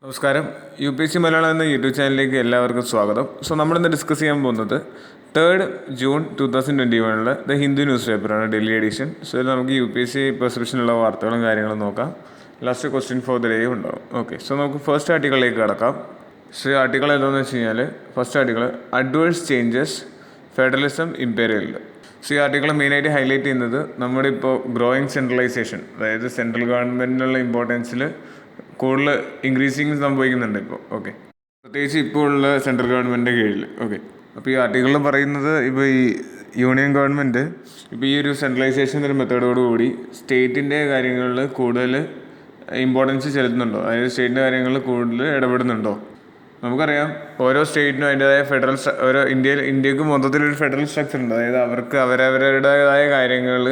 നമസ്കാരം. U P S C Malayalam എന്ന യൂട്യൂബ് ചാനലിലേക്ക് എല്ലാവർക്കും സ്വാഗതം. നമ്മളിന്ന് ഡിസ്കസ് ചെയ്യാൻ പോകുന്നത് 3rd June 2021 the Hindu news പേപ്പറാണ്, ഡെയിലി എഡിഷൻ. ഇതിൽ നമുക്ക് യു പി എസ് സി പ്രിസപ്ഷനുള്ള വാർത്തകളും കാര്യങ്ങളും നോക്കാം. Last question for the day ഉണ്ടാവും. ഓക്കെ, നമുക്ക് ഫസ്റ്റ് ആർട്ടിക്കിളിലേക്ക് കിടക്കാം. ആർട്ടിക്കിൾ എന്താണെന്ന് വെച്ച് കഴിഞ്ഞാൽ, first article adverse changes federalism imperial. ഈ ആർട്ടിക്കിൾ മെയിനായിട്ട് ഹൈലൈറ്റ് ചെയ്യുന്നത് നമ്മുടെ ഇപ്പോൾ ഗ്രോയിങ് സെൻട്രലൈസേഷൻ, അതായത് സെൻട്രൽ ഗവൺമെൻറ്റിനുള്ള ഇമ്പോർട്ടൻസിൽ കൂടുതൽ ഇൻക്രീസിങ് സംഭവിക്കുന്നുണ്ട് ഇപ്പോൾ. ഓക്കെ, പ്രത്യേകിച്ച് ഇപ്പോൾ ഉള്ള സെൻട്രൽ ഗവൺമെൻറ്റിൻ്റെ കീഴിൽ. ഓക്കെ, അപ്പോൾ ഈ ആർട്ടിക്കിളിൽ പറയുന്നത് ഇപ്പോൾ ഈ യൂണിയൻ ഗവൺമെൻറ് ഇപ്പോൾ ഈ ഒരു സെൻട്രലൈസേഷൻ ഒരു മെത്തേഡോടുകൂടി സ്റ്റേറ്റിൻ്റെ കാര്യങ്ങളിൽ കൂടുതൽ ഇമ്പോർട്ടൻസ് ചെലുത്തുന്നുണ്ടോ, അതായത് സ്റ്റേറ്റിൻ്റെ കാര്യങ്ങളിൽ കൂടുതൽ ഇടപെടുന്നുണ്ടോ? നമുക്കറിയാം ഓരോ സ്റ്റേറ്റിനും അതിൻ്റെതായ ഫെഡറൽ ഓരോ ഇന്ത്യക്ക് മൊത്തത്തിലൊരു ഫെഡറൽ സ്ട്രക്ചർ ഉണ്ട്. അതായത് അവർക്ക് അവരവരുടേതായ കാര്യങ്ങൾ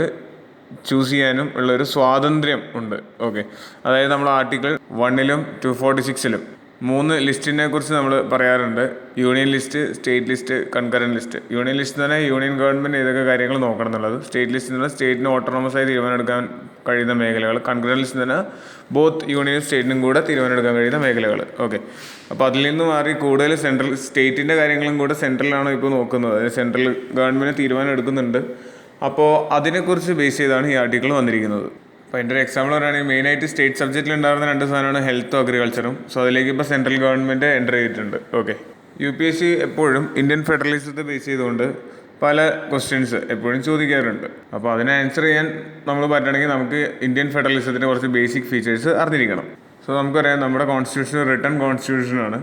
ചൂസ് ചെയ്യാനും ഉള്ളൊരു സ്വാതന്ത്ര്യം ഉണ്ട്. ഓക്കെ, അതായത് നമ്മൾ ആർട്ടിക്കിൾ 1-ലും 246-ലും 3 ലിസ്റ്റിനെ കുറിച്ച് നമ്മൾ പറയാറുണ്ട്. Union list, state list, concurrent list. Union list തന്നെ യൂണിയൻ ഗവൺമെൻറ് ഏതൊക്കെ കാര്യങ്ങൾ നോക്കണം എന്നുള്ളത്. സ്റ്റേറ്റ് ലിസ്റ്റ് എന്ന് പറഞ്ഞാൽ സ്റ്റേറ്റിന് ഓട്ടോണമസ് ആയി തീരുമാനമെടുക്കാൻ കഴിയുന്ന മേഖലകൾ. കൺകറൻറ്റ് ലിസ്റ്റ് തന്നെ ബോത്ത് യൂണിയനും സ്റ്റേറ്റിനും കൂടെ തീരുമാനമെടുക്കാൻ കഴിയുന്ന മേഖലകൾ. ഓക്കെ, അപ്പോൾ അതിൽ നിന്ന് മാറി കൂടുതൽ സെൻട്രൽ സ്റ്റേറ്റിൻ്റെ കാര്യങ്ങളും കൂടെ സെൻട്രലാണ് ഇപ്പോൾ നോക്കുന്നത്. അതായത് സെൻട്രൽ ഗവൺമെൻറ് തീരുമാനം എടുക്കുന്നുണ്ട്. അപ്പോൾ അതിനെക്കുറിച്ച് ബേസ് ചെയ്താണ് ഈ ആർട്ടിക്കിൾ വന്നിരിക്കുന്നത്. അപ്പോൾ എൻ്റെ ഒരു എക്സാമ്പിൾ പറയുകയാണെങ്കിൽ മെയിനായിട്ട് സ്റ്റേറ്റ് സബ്ജക്റ്റിൽ ഉണ്ടായിരുന്ന 2 സാധനമാണ് ഹെൽത്തും അഗ്രികൾച്ചറും. അതിലേക്ക് ഇപ്പോൾ സെൻട്രൽ ഗവൺമെൻറ് എൻ്റർ ചെയ്തിട്ടുണ്ട്. Okay, U P S C എപ്പോഴും ഇന്ത്യൻ ഫെഡറലിസത്തെ ബേസ് ചെയ്തുകൊണ്ട് പല ക്വസ്റ്റ്യൻസ് എപ്പോഴും ചോദിക്കാറുണ്ട്. അപ്പോൾ അതിനെ ആൻസർ ചെയ്യാൻ നമ്മൾ പറ്റണമെങ്കിൽ നമുക്ക് ഇന്ത്യൻ ഫെഡറലിസത്തിൻ്റെ കുറച്ച് ബേസിക് ഫീച്ചേഴ്സ് അറിഞ്ഞിരിക്കണം. നമുക്കറിയാം നമ്മുടെ കോൺസ്റ്റിറ്റ്യൂഷൻ റിട്ടൺ കോൺസ്റ്റിറ്റ്യൂഷനാണ്.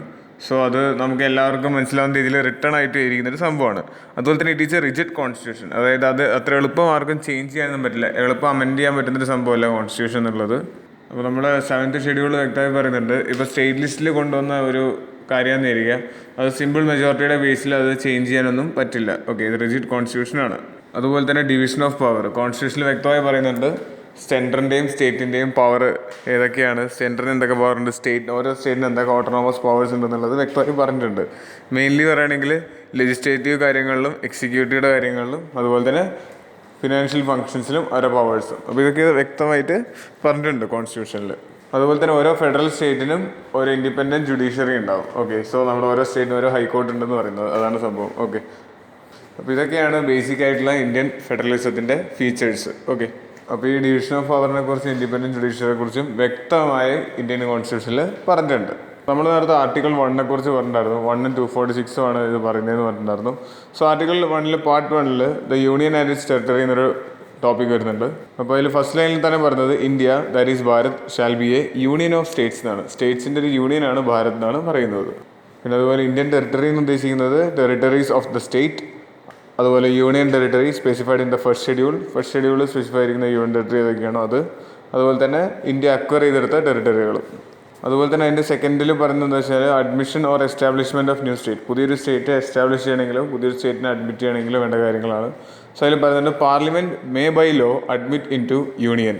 അത് നമുക്ക് എല്ലാവർക്കും മനസ്സിലാവുന്ന രീതിയിൽ റിട്ടേൺ ആയിട്ട് ഇരിക്കുന്ന ഒരു സംഭവമാണ്. അതുപോലെ തന്നെ it is A rigid constitution, അതായത് അത് അത്ര എളുപ്പം ആർക്കും ചേഞ്ച് ചെയ്യാനൊന്നും പറ്റില്ല, എളുപ്പം അമെൻഡ് ചെയ്യാൻ പറ്റുന്നൊരു സംഭവമല്ല കോൺസ്റ്റിറ്റ്യൂഷൻ എന്നുള്ളത്. അപ്പോൾ നമ്മുടെ 7th ഷെഡ്യൂൾ വ്യക്തമായി പറയുന്നുണ്ട്, ഇപ്പോൾ സ്റ്റേറ്റ് ലിസ്റ്റിൽ കൊണ്ടുവന്ന ഒരു കാര്യമെന്ന് ഇരിക്കുക, അത് സിമ്പിൾ മെജോറിറ്റിയുടെ ബേസിൽ അത് ചേഞ്ച് ചെയ്യാനൊന്നും പറ്റില്ല. ഓക്കെ, ഇത് റിജിഡ് കോൺസ്റ്റിറ്റ്യൂഷനാണ്. അതുപോലെ തന്നെ ഡിവിഷൻ ഓഫ് പവർ കോൺസ്റ്റിറ്റ്യൂഷനിൽ വ്യക്തമായി പറയുന്നുണ്ട്. സെൻട്രലിൻ്റെയും സ്റ്റേറ്റിൻ്റെയും പവർ ഏതൊക്കെയാണ്, സെൻട്രലിന് എന്തൊക്കെ പവർ ഉണ്ട്, ഓരോ സ്റ്റേറ്റിന് എന്തൊക്കെ ഓട്ടോണമസ് പവേഴ്സ് ഉണ്ടെന്നുള്ളത് വ്യക്തമായി പറഞ്ഞിട്ടുണ്ട്. മെയിൻലി പറയുകയാണെങ്കിൽ ലെജിസ്ലേറ്റീവ് കാര്യങ്ങളിലും എക്സിക്യൂട്ടീവ് കാര്യങ്ങളിലും അതുപോലെ തന്നെ ഫിനാൻഷ്യൽ ഫങ്ഷൻസിലും ഓരോ പവേഴ്സും. അപ്പോൾ ഇതൊക്കെ വ്യക്തമായിട്ട് പറഞ്ഞിട്ടുണ്ട് കോൺസ്റ്റിറ്റ്യൂഷനിൽ. അതുപോലെ തന്നെ ഓരോ ഫെഡറൽ സ്റ്റേറ്റിനും ഒരു ഇൻഡിപെൻഡൻറ്റ് ജുഡീഷ്യറി ഉണ്ടാവും. ഓക്കെ, നമ്മുടെ ഓരോ സ്റ്റേറ്റിനും ഓരോ ഹൈക്കോർട്ട് ഉണ്ടെന്ന് പറയുന്നത് അതാണ് സംഭവം. ഓക്കെ, അപ്പോൾ ഇതൊക്കെയാണ് ബേസിക് ആയിട്ടുള്ള ഇന്ത്യൻ ഫെഡറലിസത്തിൻ്റെ ഫീച്ചേഴ്സ്. ഓക്കെ, അപ്പോൾ ഈ ഡിവിഷൻ ഓഫ് പവറിനെ കുറിച്ചും ഇൻഡിപെൻഡൻറ്റ് ജുഡീഷ്യറിയെ കുറിച്ചും വ്യക്തമായി ഇന്ത്യൻ കോൺസ്റ്റിറ്റ്യൂഷനിൽ പറഞ്ഞിട്ടുണ്ട്. നമ്മൾ നേരത്തെ ആർട്ടിക്കിൾ 1-നെ കുറിച്ച് പറഞ്ഞിട്ടുണ്ടായിരുന്നു. 1-ഉം 246-ഉം ആണ് ഇത് പറയുന്നതെന്ന് പറഞ്ഞിട്ടുണ്ടായിരുന്നു. ആർട്ടിക്കിൾ 1-ൽ പാർട്ട് 1-ൽ the union and its territory എന്നൊരു ടോപ്പിക് വരുന്നുണ്ട്. അപ്പോൾ അതിൽ ഫസ്റ്റ് ലൈനിൽ തന്നെ പറഞ്ഞത് India that is Bharat shall be a union of states എന്നാണ്. സ്റ്റേറ്റ്സിൻ്റെ ഒരു യൂണിയനാണ് ഭാരത് എന്നാണ് പറയുന്നത്. പിന്നെ അതുപോലെ ഇന്ത്യൻ ടെറിട്ടറി എന്ന് ഉദ്ദേശിക്കുന്നത് ടെറിട്ടറീസ് ഓഫ് ദ സ്റ്റേറ്റ്. അതുപോലെ union territory specified in the first schedule specify ചെയ്യുന്ന യൂണിയൻ ടെറിട്ടറി ഏതൊക്കെയാണോ അത്. അതുപോലെ തന്നെ ഇന്ത്യ അക്വയർ ചെയ്തെടുത്ത ടെറിട്ടറികളും. അതുപോലെ തന്നെ അതിൻ്റെ സെക്കൻഡിൽ പറയുന്നത് എന്താ വെച്ചാൽ admission or establishment of new state. പുതിയൊരു സ്റ്റേറ്റ് എസ്റ്റാബ്ലിഷ് ചെയ്യണമെങ്കിലും പുതിയൊരു സ്റ്റേറ്റിനെ അഡ്മിറ്റ് ചെയ്യണമെങ്കിലും വേണ്ട കാര്യങ്ങളാണ്. അതിൽ പറയുന്നുണ്ട് parliament may by law admit into union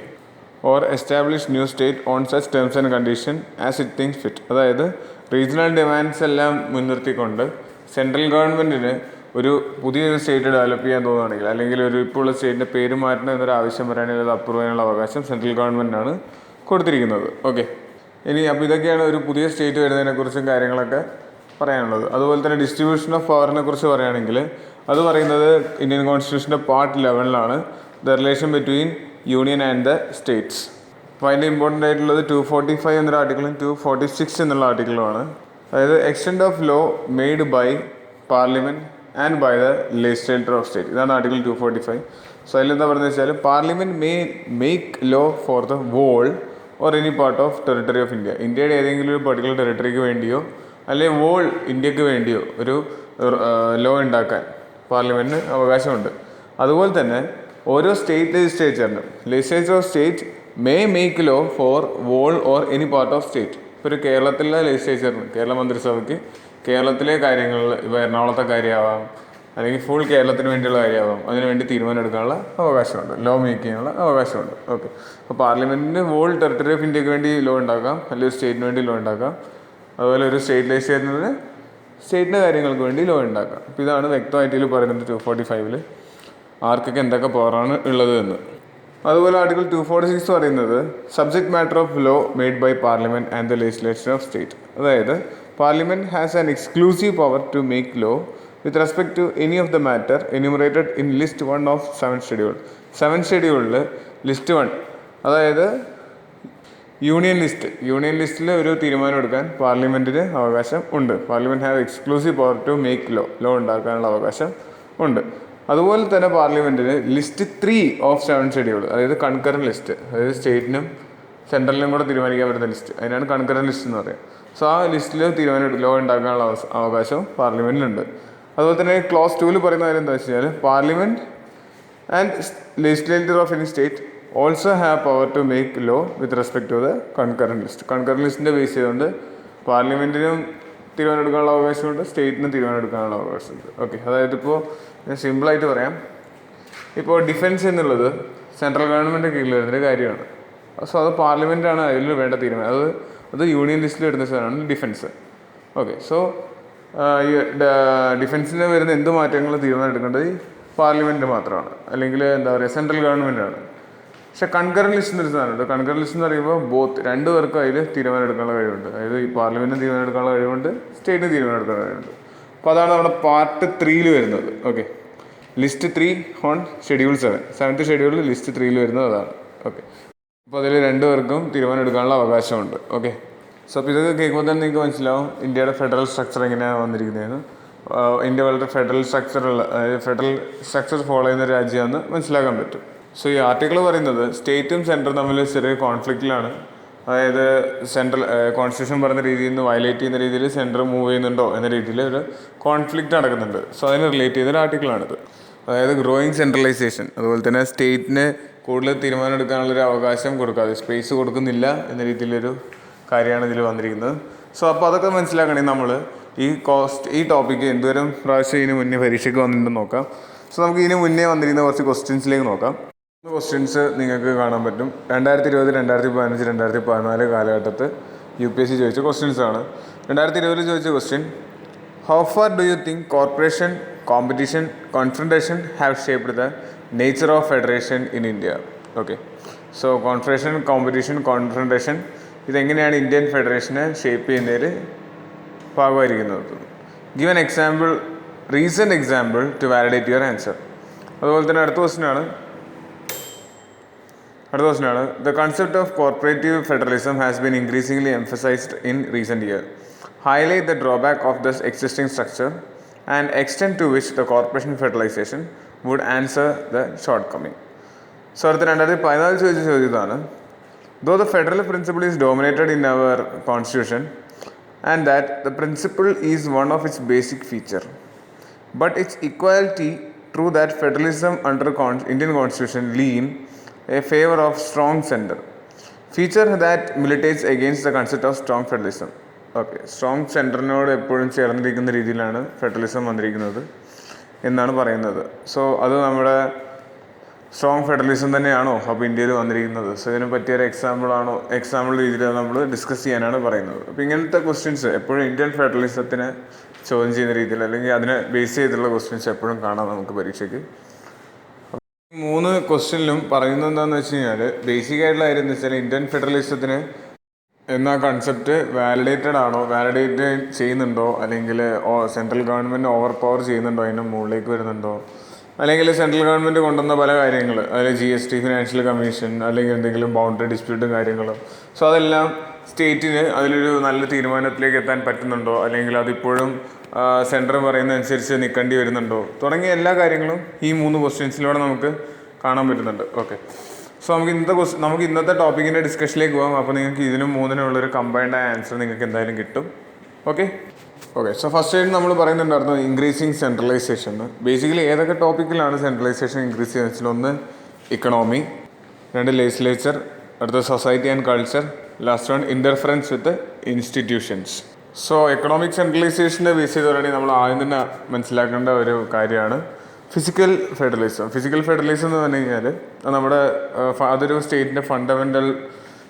or establish new state on such terms and condition as it thinks fit. അതായത് റീജിയണൽ ഡിമാൻഡ്സ് എല്ലാം മുൻനിർത്തിക്കൊണ്ട് സെൻട്രൽ ഗവൺമെൻറ്റിന് ഒരു പുതിയൊരു സ്റ്റേറ്റ് ഡെവലപ്പ് ചെയ്യാൻ തോന്നുകയാണെങ്കിൽ, അല്ലെങ്കിൽ ഒരു ഇപ്പോൾ ഉള്ള സ്റ്റേറ്റിൻ്റെ പേര് മാറ്റണം എന്നൊരു ആവശ്യം പറയുകയാണെങ്കിൽ അത് അപ്രൂവ് ചെയ്യാനുള്ള അവകാശം സെൻട്രൽ ഗവൺമെൻറ്റാണ് കൊടുത്തിരിക്കുന്നത്. ഓക്കെ, അപ്പോൾ ഇതൊക്കെയാണ് ഒരു പുതിയ സ്റ്റേറ്റ് വരുന്നതിനെക്കുറിച്ചും കാര്യങ്ങളൊക്കെ പറയാനുള്ളത്. അതുപോലെ തന്നെ ഡിസ്ട്രിബ്യൂഷൻ ഓഫ് പവറിനെ കുറിച്ച് പറയുകയാണെങ്കിൽ അത് പറയുന്നത് ഇന്ത്യൻ കോൺസ്റ്റിറ്റ്യൂഷൻ്റെ പാർട്ട് 11-ലാണ് the relation between union and the states. അപ്പോൾ അതിൻ്റെ ഇമ്പോർട്ടൻ്റ് ആയിട്ടുള്ളത് 245 എന്നൊരു ആർട്ടിക്കിളും 246 എന്നുള്ള ആർട്ടിക്കിളുമാണ്. അതായത് extend of law made by parliament and by the legislature of state. ഇതാണ് ആർട്ടിക്കിൾ 245. അതിലെന്താ പറയുന്നത് വെച്ചാൽ parliament may make law for the whole or any part of territory of India. ഇന്ത്യയുടെ ഏതെങ്കിലും ഒരു പർട്ടിക്കുലർ ടെറിട്ടറിക്ക് വേണ്ടിയോ അല്ലെങ്കിൽ വോൾ ഇന്ത്യക്ക് വേണ്ടിയോ ഒരു ലോ ഉണ്ടാക്കാൻ പാർലമെൻറ്റിന് അവകാശമുണ്ട്. അതുപോലെ തന്നെ ഓരോ state legislature of state may make law for whole or any part of state. ഇപ്പോൾ ഒരു കേരളത്തിലെ ലെജിസ്ലേച്ചറിന്, കേരള മന്ത്രിസഭയ്ക്ക് കേരളത്തിലെ കാര്യങ്ങളിൽ, ഇപ്പോൾ എറണാകുളത്തെ കാര്യമാവാം അല്ലെങ്കിൽ ഫുൾ കേരളത്തിന് വേണ്ടിയുള്ള കാര്യമാവാം, അതിനുവേണ്ടി തീരുമാനം എടുക്കാനുള്ള അവകാശമുണ്ട്, ലോ മേക്ക് ചെയ്യാനുള്ള അവകാശമുണ്ട്. ഓക്കെ, അപ്പോൾ പാർലമെൻറ്റിന് വോൾ ടെറിട്ടറി ഓഫ് ഇന്ത്യക്ക് വേണ്ടി ലോ ഉണ്ടാക്കാം, അല്ലെങ്കിൽ ഒരു സ്റ്റേറ്റിന് വേണ്ടി ലോ ഉണ്ടാക്കാം. അതുപോലെ ഒരു സ്റ്റേറ്റ് ലെജിസ്ലേച്ചറിന് സ്റ്റേറ്റിൻ്റെ കാര്യങ്ങൾക്ക് വേണ്ടി ലോ ഉണ്ടാക്കാം. അപ്പോൾ ഇതാണ് വ്യക്തമായിട്ട് ഇതിൽ പറയുന്നത് 245-ൽ ആർക്കൊക്കെ എന്തൊക്കെ പവറാണ് ഉള്ളത് എന്ന്. അതുപോലെ ആർട്ടിക്കിൾ 246 പറയുന്നത് subject matter of law made by parliament and the legislature of state. അതായത് parliament has an exclusive power to make law with respect to any of the matter enumerated in list 1 of 7th schedule. 7th ഷെഡ്യൂളിൽ list 1, അതായത് union ലിസ്റ്റിൽ ഒരു തീരുമാനം എടുക്കാൻ പാർലമെൻറ്റിന് അവകാശം ഉണ്ട്. Parliament have exclusive power to make law ഉണ്ടാക്കാനുള്ള അവകാശം ഉണ്ട്. അതുപോലെ തന്നെ പാർലമെൻറ്റിന് ലിസ്റ്റ് 3 ഓഫ് 7th ഷെഡ്യൂൾ, അതായത് കൺകറൻറ്റ് ലിസ്റ്റ്, അതായത് സ്റ്റേറ്റിനും സെൻട്രലിനും കൂടെ തീരുമാനിക്കാൻ പറ്റുന്ന ലിസ്റ്റ്, അതിനാണ് കൺകറൻറ്റ് ലിസ്റ്റ് എന്ന് പറയുക. സോ ആ ലിസ്റ്റിൽ ലോ ഉണ്ടാക്കാനുള്ള അവകാശം പാർലമെൻറ്റിനുണ്ട്. അതുപോലെ തന്നെ ക്ലോസ് 2 പറയുന്ന കാര്യം എന്താ വെച്ച് കഴിഞ്ഞാൽ parliament and legislature of any state also have power to make law with respect to the concurrent list. Concurrent ലിസ്റ്റിൻ്റെ ബേസ് ചെയ്തുകൊണ്ട് പാർലമെൻറ്റിനും തീരുമാനം എടുക്കാനുള്ള അവകാശമുണ്ട്, സ്റ്റേറ്റിനും തീരുമാനം എടുക്കാനുള്ള അവകാശമുണ്ട്. ഓക്കെ, അതായത് ഇപ്പോൾ ഞാൻ സിമ്പിളായിട്ട് പറയാം. ഇപ്പോൾ ഡിഫൻസ് എന്നുള്ളത് സെൻട്രൽ ഗവൺമെൻറ് കീഴിൽ വരുന്നൊരു കാര്യമാണ്. സോ അത് പാർലമെൻറ്റാണ് അതിൽ വേണ്ട തീരുമാനം. അത് യൂണിയൻ ലിസ്റ്റിൽ വരുന്ന സാധനമാണ് ഡിഫൻസ്. ഓക്കെ, സോ ഈ ഡിഫൻസിന് വരുന്ന എന്ത് മാറ്റങ്ങൾ തീരുമാനം എടുക്കേണ്ടത് പാർലമെൻറ്റ് മാത്രമാണ്, അല്ലെങ്കിൽ എന്താ പറയുക സെൻട്രൽ ഗവൺമെൻറ്റാണ്. പക്ഷെ കൺകറൻറ്റ് ലിസ്റ്റ് എന്നൊരു സാധനമുണ്ട്. കൺകറൻറ്റ് ലിസ്റ്റ് എന്ന് പറയുമ്പോൾ രണ്ടുപേർക്കും അതിൽ തീരുമാനം എടുക്കാനുള്ള കഴിവുണ്ട്. അതായത് ഈ പാർലമെൻറ്റിന് തീരുമാനം എടുക്കാനുള്ള കഴിവുണ്ട്, സ്റ്റേറ്റിന് തീരുമാനം എടുക്കാനുള്ള കഴിവുണ്ട്. അപ്പോൾ അതാണ് നമ്മുടെ പാർട്ട് 3 വരുന്നത്. Okay, list 3 on schedule 7th ഷെഡ്യൂളിൽ ലിസ്റ്റ് 3 വരുന്നത് അതാണ്. ഓക്കെ, അപ്പോൾ അതിൽ രണ്ടുപേർക്കും തീരുമാനം എടുക്കാനുള്ള അവകാശമുണ്ട്. ഓക്കെ, സോ അപ്പോൾ ഇതൊക്കെ കേൾക്കുമ്പോൾ തന്നെ നിങ്ങൾക്ക് മനസ്സിലാവും ഇന്ത്യയുടെ ഫെഡറൽ സ്ട്രക്ചർ എങ്ങനെയാണ് വന്നിരിക്കുന്നതെന്ന്. ഇന്ത്യ വളരെ ഫെഡറൽ സ്ട്രക്ചർ ഫോളോ ചെയ്യുന്ന രാജ്യമാണെന്ന് മനസ്സിലാക്കാൻ പറ്റും. സോ ഈ ആർട്ടിക്കിൾ പറയുന്നത് സ്റ്റേറ്റും സെൻട്രലും തമ്മിൽ ചെറിയ കോൺഫ്ലിക്റ്റിലാണ്. അതായത് സെൻട്രൽ കോൺസ്റ്റിറ്റ്യൂഷൻ പറയുന്ന രീതിയിൽ നിന്ന് വയലേറ്റ് ചെയ്യുന്ന രീതിയിൽ സെൻട്രൽ മൂവ് ചെയ്യുന്നുണ്ടോ എന്ന രീതിയിൽ ഒരു കോൺഫ്ലിക്റ്റ് നടക്കുന്നുണ്ട്. സോ അതിന് റിലേറ്റ് ചെയ്തൊരു ആർട്ടിക്കിളാണിത്. അതായത് ഗ്രോയിങ് സെൻട്രലൈസേഷൻ, അതുപോലെ തന്നെ സ്റ്റേറ്റിന് കൂടുതൽ തീരുമാനം എടുക്കാനുള്ളൊരു അവകാശം കൊടുക്കാതെ സ്പേസ് കൊടുക്കുന്നില്ല എന്ന രീതിയിലൊരു കാര്യമാണ് ഇതിൽ വന്നിരിക്കുന്നത്. സോ അപ്പോൾ അതൊക്കെ മനസ്സിലാക്കണമെങ്കിൽ നമ്മൾ ഈ ടോപ്പിക്ക് എന്തോരം പ്രാവശ്യം ഇതിന് മുന്നേ പരീക്ഷയ്ക്ക് വന്നിട്ടുണ്ടെന്ന് നോക്കാം. സോ നമുക്ക് ഇതിന് മുന്നേ വന്നിരിക്കുന്ന കുറച്ച് ക്വസ്റ്റ്യൻസിലേക്ക് നോക്കാം. ക്വസ്റ്റ്യൻസ് നിങ്ങൾക്ക് കാണാൻ പറ്റും. 2020, 2015, 2014 കാലഘട്ടത്ത് UPSC ചോദിച്ച ക്വസ്റ്റ്യൻസ് ആണ്. 2020 ചോദിച്ച question, how far do you think corporation, competition, confrontation have shaped the nature of federation in India? Okay, so confederation, competition, confrontation ഇതെങ്ങനെയാണ് ഇന്ത്യൻ ഫെഡറേഷനെ ഷേപ്പ് ചെയ്യുന്നതിൽ ഭാഗമായിരിക്കുന്നത്? Give an example, recent example to validate your answer. അതുപോലെ തന്നെ അടുത്ത ക്വസ്റ്റ്യനാണ് the concept of corporative federalism has been increasingly emphasised in recent year. Highlight the drawback of this existing structure and extend to which the corporation ഫെഡറലൈസേഷൻ would answer the shortcoming. So അടുത്ത 2014 ചോദിച്ച ചോദ്യമാണ്, though the federal principle is dominated in our constitution and that the principle is one of its basic feature, but its equality true that federalism under Indian constitution lean a favor of strong center, feature that militates against the concept of strong federalism. Okay, strong സെൻറ്ററിനോട് എപ്പോഴും ചേർന്നിരിക്കുന്ന രീതിയിലാണ് federalism വന്നിരിക്കുന്നത് എന്നാണ് പറയുന്നത്. So അത് നമ്മുടെ strong federalism തന്നെയാണോ അപ്പോൾ ഇന്ത്യയിൽ വന്നിരിക്കുന്നത്? സോ ഇതിന് പറ്റിയൊരു എക്സാമ്പിൾ രീതിയിൽ നമ്മൾ ഡിസ്കസ് ചെയ്യാനാണ് പറയുന്നത്. അപ്പോൾ ഇങ്ങനത്തെ ക്വസ്റ്റ്യൻസ് എപ്പോഴും ഇന്ത്യൻ ഫെഡറലിസത്തിനെ ചോദ്യം ചെയ്യുന്ന രീതിയിൽ അല്ലെങ്കിൽ അതിനെ ബേസ് ചെയ്തിട്ടുള്ള ക്വസ്റ്റ്യൻസ് എപ്പോഴും കാണാം നമുക്ക് പരീക്ഷയ്ക്ക്. 3 ക്വസ്റ്റ്യനിലും പറയുന്നത് എന്താണെന്ന് വെച്ച് കഴിഞ്ഞാൽ ബേസിക് ആയിട്ടുള്ള കാര്യം എന്ന് വെച്ചാൽ ഇന്ത്യൻ ഫെഡറലിസത്തിന് എന്ന കൺസെപ്റ്റ് വാലിഡേറ്റ് ചെയ്യുന്നുണ്ടോ, അല്ലെങ്കിൽ സെൻട്രൽ ഗവൺമെൻറ് ഓവർ പവർ ചെയ്യുന്നുണ്ടോ, അതിൻ്റെ മുകളിലേക്ക് വരുന്നുണ്ടോ, അല്ലെങ്കിൽ സെൻട്രൽ ഗവൺമെൻറ് കൊണ്ടുവന്ന പല കാര്യങ്ങൾ, അതിൽ GST, ഫിനാൻഷ്യൽ കമ്മീഷൻ, അല്ലെങ്കിൽ എന്തെങ്കിലും ബൗണ്ടറി ഡിസ്പ്യൂട്ടും കാര്യങ്ങളും. സോ അതെല്ലാം സ്റ്റേറ്റിന് അതിലൊരു നല്ല തീരുമാനത്തിലേക്ക് എത്താൻ പറ്റുന്നുണ്ടോ, അല്ലെങ്കിൽ അതിപ്പോഴും സെൻറ്റർ പറയുന്നതനുസരിച്ച് നിൽക്കേണ്ടി വരുന്നുണ്ടോ, തുടങ്ങിയ എല്ലാ കാര്യങ്ങളും ഈ 3 ക്വസ്റ്റ്യൻസിലൂടെ നമുക്ക് കാണാൻ പറ്റുന്നുണ്ട്. ഓക്കെ, സോ നമുക്ക് ഇന്നത്തെ ടോപ്പിക്കിൻ്റെ ഡിസ്കഷനിലേക്ക് പോകാം. അപ്പോൾ നിങ്ങൾക്ക് ഇതിനും 3-നുള്ളൊരു കമ്പൈൻഡ് ആൻസർ നിങ്ങൾക്ക് എന്തായാലും കിട്ടും. ഓക്കെ, സോ ഫസ്റ്റ് ആയിട്ട് നമ്മൾ പറയുന്നുണ്ടായിരുന്നു ഇൻക്രീസിങ് സെൻട്രലൈസേഷൻ. ബേസിക്കലി ഏതൊക്കെ ടോപ്പിക്കിലാണ് സെൻട്രലൈസേഷൻ ഇൻക്രീസ് ചെയ്യുന്നത് വെച്ചാൽ 1 ഇക്കണോമി, 2 ലെജിസ്ലേച്ചർ, അടുത്ത society and culture, last 1 interference with institutions. So economic സെൻട്രലൈസേഷൻ്റെ ബേസ് ചെയ്ത് പറയുകയാണെങ്കിൽ നമ്മൾ ആദ്യം തന്നെ മനസ്സിലാക്കേണ്ട ഒരു കാര്യമാണ് ഫിസിക്കൽ ഫെഡറലിസം എന്ന് പറഞ്ഞു കഴിഞ്ഞാൽ അതൊരു